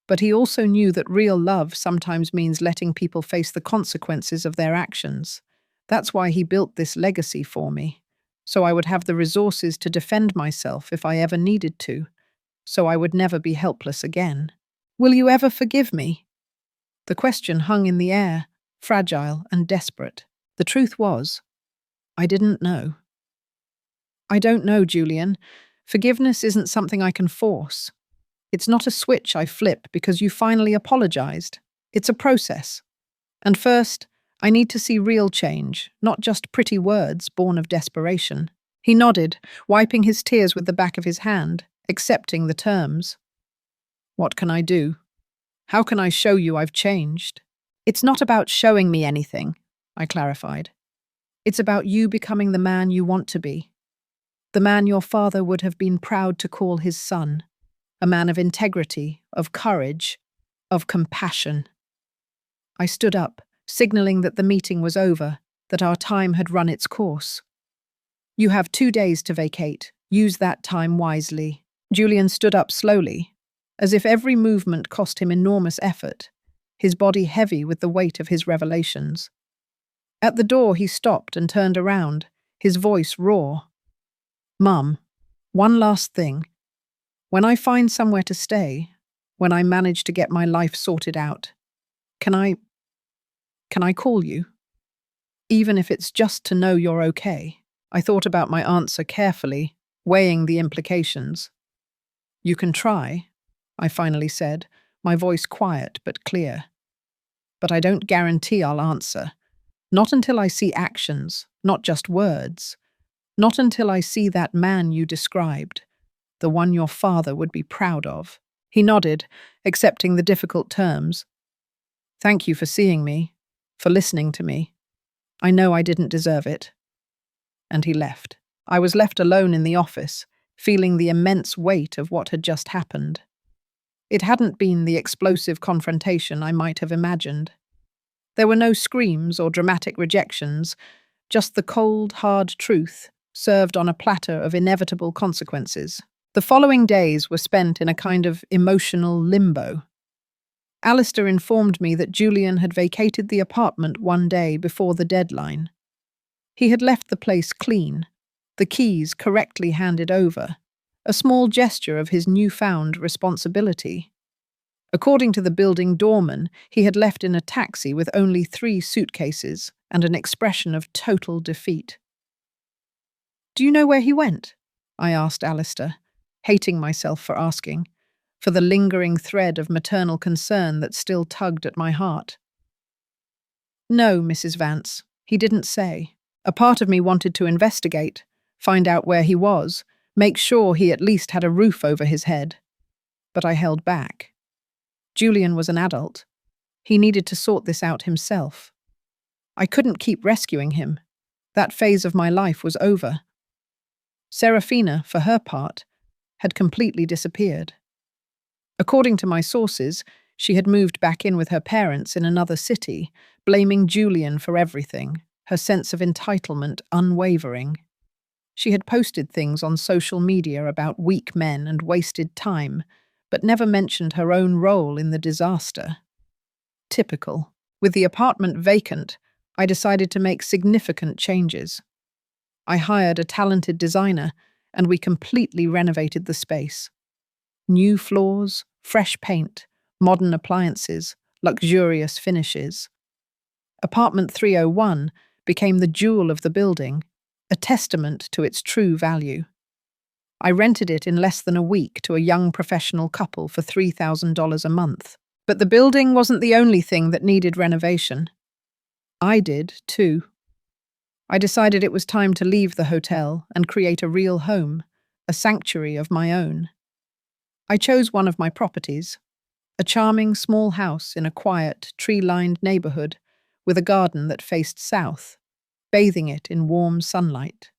But he also knew that real love sometimes means letting people face the consequences of their actions. That's why he built this legacy for me, so I would have the resources to defend myself if I ever needed to, so I would never be helpless again. Will you ever forgive me? The question hung in the air, fragile and desperate. The truth was, I didn't know. I don't know, Julian. Forgiveness isn't something I can force. It's not a switch I flip because you finally apologized. It's a process. And first, I need to see real change, not just pretty words born of desperation. He nodded, wiping his tears with the back of his hand, accepting the terms. What can I do? How can I show you I've changed? It's not about showing me anything, I clarified. It's about you becoming the man you want to be. The man your father would have been proud to call his son. A man of integrity, of courage, of compassion. I stood up, signaling that the meeting was over, that our time had run its course. You have 2 days to vacate. Use that time wisely. Julian stood up slowly, as if every movement cost him enormous effort, his body heavy with the weight of his revelations. At the door he stopped and turned around, his voice raw. Mum, one last thing. When I find somewhere to stay, when I manage to get my life sorted out, can I call you? Even if it's just to know you're okay. I thought about my answer carefully, weighing the implications. You can try, I finally said, my voice quiet but clear. But I don't guarantee I'll answer. Not until I see actions, not just words. Not until I see that man you described, the one your father would be proud of. He nodded, accepting the difficult terms. Thank you for seeing me, for listening to me. I know I didn't deserve it. And he left. I was left alone in the office, feeling the immense weight of what had just happened. It hadn't been the explosive confrontation I might have imagined. There were no screams or dramatic rejections, just the cold, hard truth, served on a platter of inevitable consequences. The following days were spent in a kind of emotional limbo. Alistair informed me that Julian had vacated the apartment one day before the deadline. He had left the place clean, the keys correctly handed over, a small gesture of his newfound responsibility. According to the building doorman, he had left in a taxi with only 3 suitcases and an expression of total defeat. Do you know where he went? I asked Alistair, hating myself for asking, for the lingering thread of maternal concern that still tugged at my heart. No, Mrs. Vance, he didn't say. A part of me wanted to investigate, find out where he was, make sure he at least had a roof over his head. But I held back. Julian was an adult. He needed to sort this out himself. I couldn't keep rescuing him. That phase of my life was over. Serafina, for her part, had completely disappeared. According to my sources, she had moved back in with her parents in another city, blaming Julian for everything, her sense of entitlement unwavering. She had posted things on social media about weak men and wasted time, but never mentioned her own role in the disaster. Typical. With the apartment vacant, I decided to make significant changes. I hired a talented designer, and we completely renovated the space. New floors, fresh paint, modern appliances, luxurious finishes. Apartment 301 became the jewel of the building, a testament to its true value. I rented it in less than a week to a young professional couple for $3,000 a month. But the building wasn't the only thing that needed renovation. I did, too. I decided it was time to leave the hotel and create a real home, a sanctuary of my own. I chose one of my properties, a charming small house in a quiet, tree-lined neighborhood with a garden that faced south, bathing it in warm sunlight.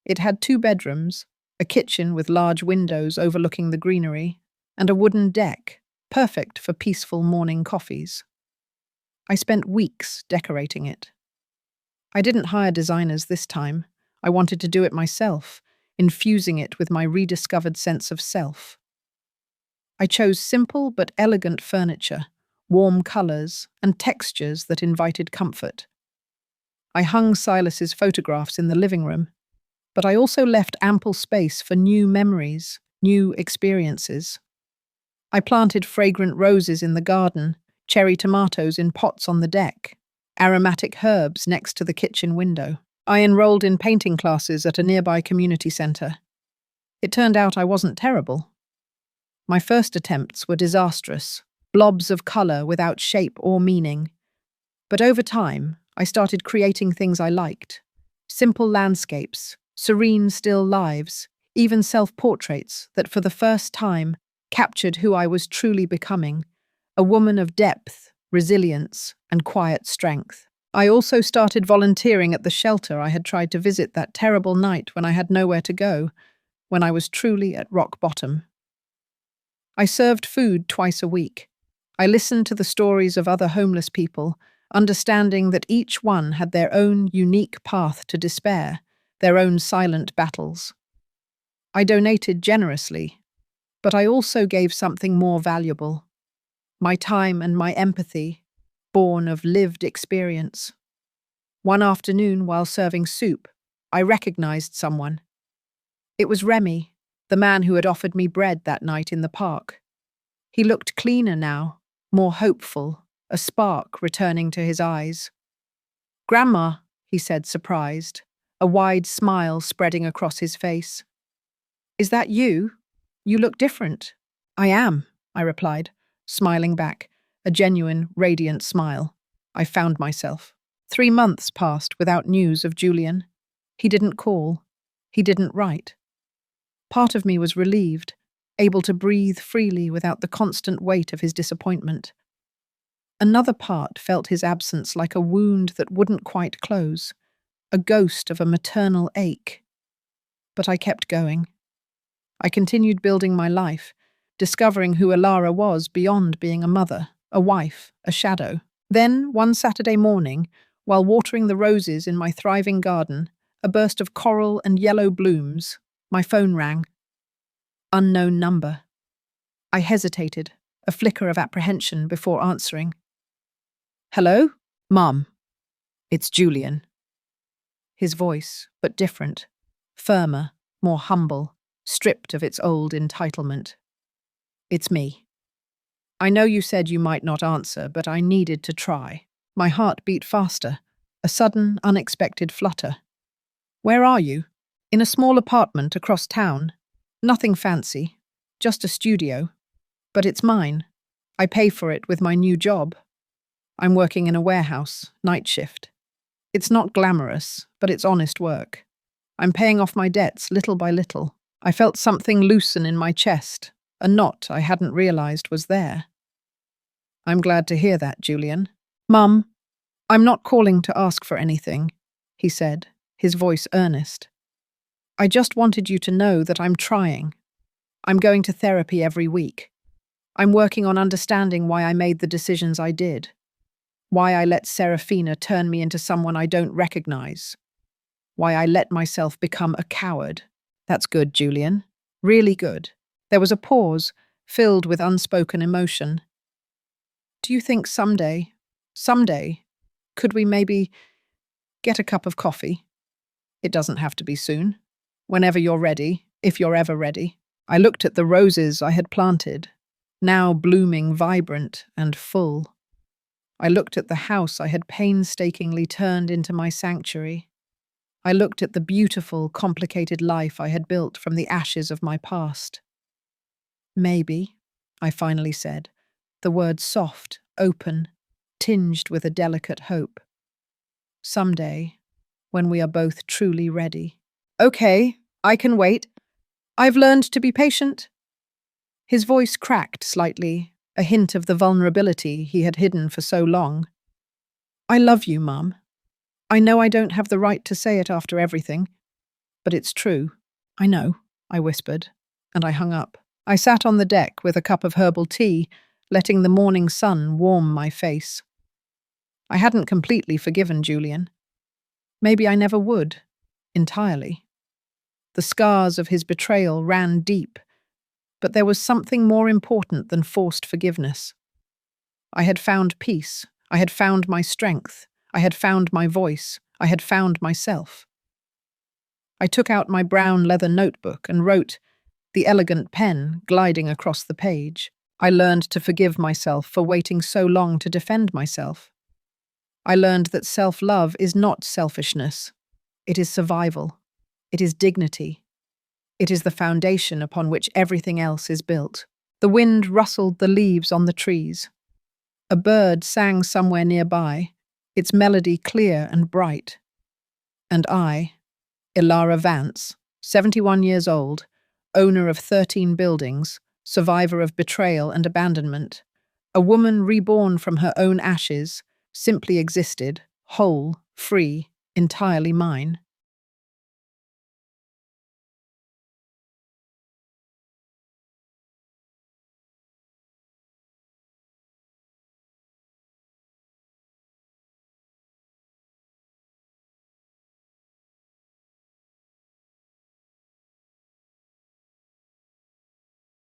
It had 2 bedrooms, a kitchen with large windows overlooking the greenery, and a wooden deck, perfect for peaceful morning coffees. I spent weeks decorating it. I didn't hire designers this time. I wanted to do it myself, infusing it with my rediscovered sense of self. I chose simple but elegant furniture, warm colors, and textures that invited comfort. I hung Silas's photographs in the living room, but I also left ample space for new memories, new experiences. I planted fragrant roses in the garden, cherry tomatoes in pots on the deck, aromatic herbs next to the kitchen window. I enrolled in painting classes at a nearby community center. It turned out I wasn't terrible. My first attempts were disastrous, blobs of color without shape or meaning. But over time, I started creating things I liked. Simple landscapes, serene still lives, even self-portraits that for the first time captured who I was truly becoming, a woman of depth, resilience, and quiet strength. I also started volunteering at the shelter I had tried to visit that terrible night when I had nowhere to go, when I was truly at rock bottom. I served food twice a week. I listened to the stories of other homeless people, understanding that each one had their own unique path to despair, their own silent battles. I donated generously, but I also gave something more valuable: my time and my empathy, born of lived experience. One afternoon, while serving soup, I recognized someone. It was Remy, the man who had offered me bread that night in the park. He looked cleaner now, more hopeful, a spark returning to his eyes. "Grandma," he said, surprised, a wide smile spreading across his face. "Is that you? You look different." "I am," I replied, smiling back, a genuine, radiant smile. I found myself. 3 months passed without news of Julian. He didn't call. He didn't write. Part of me was relieved, able to breathe freely without the constant weight of his disappointment. Another part felt his absence like a wound that wouldn't quite close, a ghost of a maternal ache. But I kept going. I continued building my life, discovering who Alara was beyond being a mother, a wife, a shadow. Then, one Saturday morning, while watering the roses in my thriving garden, a burst of coral and yellow blooms, my phone rang. Unknown number. I hesitated, a flicker of apprehension before answering. "Hello? Mum. It's Julian." His voice, but different, firmer, more humble, stripped of its old entitlement. "It's me. I know you said you might not answer, but I needed to try." My heart beat faster, a sudden, unexpected flutter. "Where are you?" "In a small apartment across town. Nothing fancy, just a studio. But it's mine. I pay for it with my new job. I'm working in a warehouse, night shift. It's not glamorous, but it's honest work. I'm paying off my debts little by little." I felt something loosen in my chest, a knot I hadn't realized was there. "I'm glad to hear that, Julian." "Mum, I'm not calling to ask for anything," he said, his voice earnest. "I just wanted you to know that I'm trying. I'm going to therapy every week. I'm working on understanding why I made the decisions I did, why I let Serafina turn me into someone I don't recognize, why I let myself become a coward." "That's good, Julian. Really good." There was a pause, filled with unspoken emotion. "Do you think someday, could we maybe get a cup of coffee? It doesn't have to be soon. Whenever you're ready, if you're ever ready." I looked at the roses I had planted, now blooming vibrant and full. I looked at the house I had painstakingly turned into my sanctuary. I looked at the beautiful, complicated life I had built from the ashes of my past. "Maybe," I finally said, the words soft, open, tinged with a delicate hope. "Someday, when we are both truly ready." "Okay, I can wait. I've learned to be patient." His voice cracked slightly, a hint of the vulnerability he had hidden for so long. "I love you, Mum. I know I don't have the right to say it after everything, but it's true." "I know," I whispered, and I hung up. I sat on the deck with a cup of herbal tea, letting the morning sun warm my face. I hadn't completely forgiven Julian. Maybe I never would, entirely. The scars of his betrayal ran deep, but there was something more important than forced forgiveness. I had found peace. I had found my strength. I had found my voice. I had found myself. I took out my brown leather notebook and wrote, the elegant pen gliding across the page. I learned to forgive myself for waiting so long to defend myself. I learned that self-love is not selfishness. It is survival. It is dignity. It is the foundation upon which everything else is built. The wind rustled the leaves on the trees. A bird sang somewhere nearby, its melody clear and bright. And I, Ilara Vance, 71 years old, owner of 13 buildings, survivor of betrayal and abandonment, a woman reborn from her own ashes, simply existed, whole, free, entirely mine.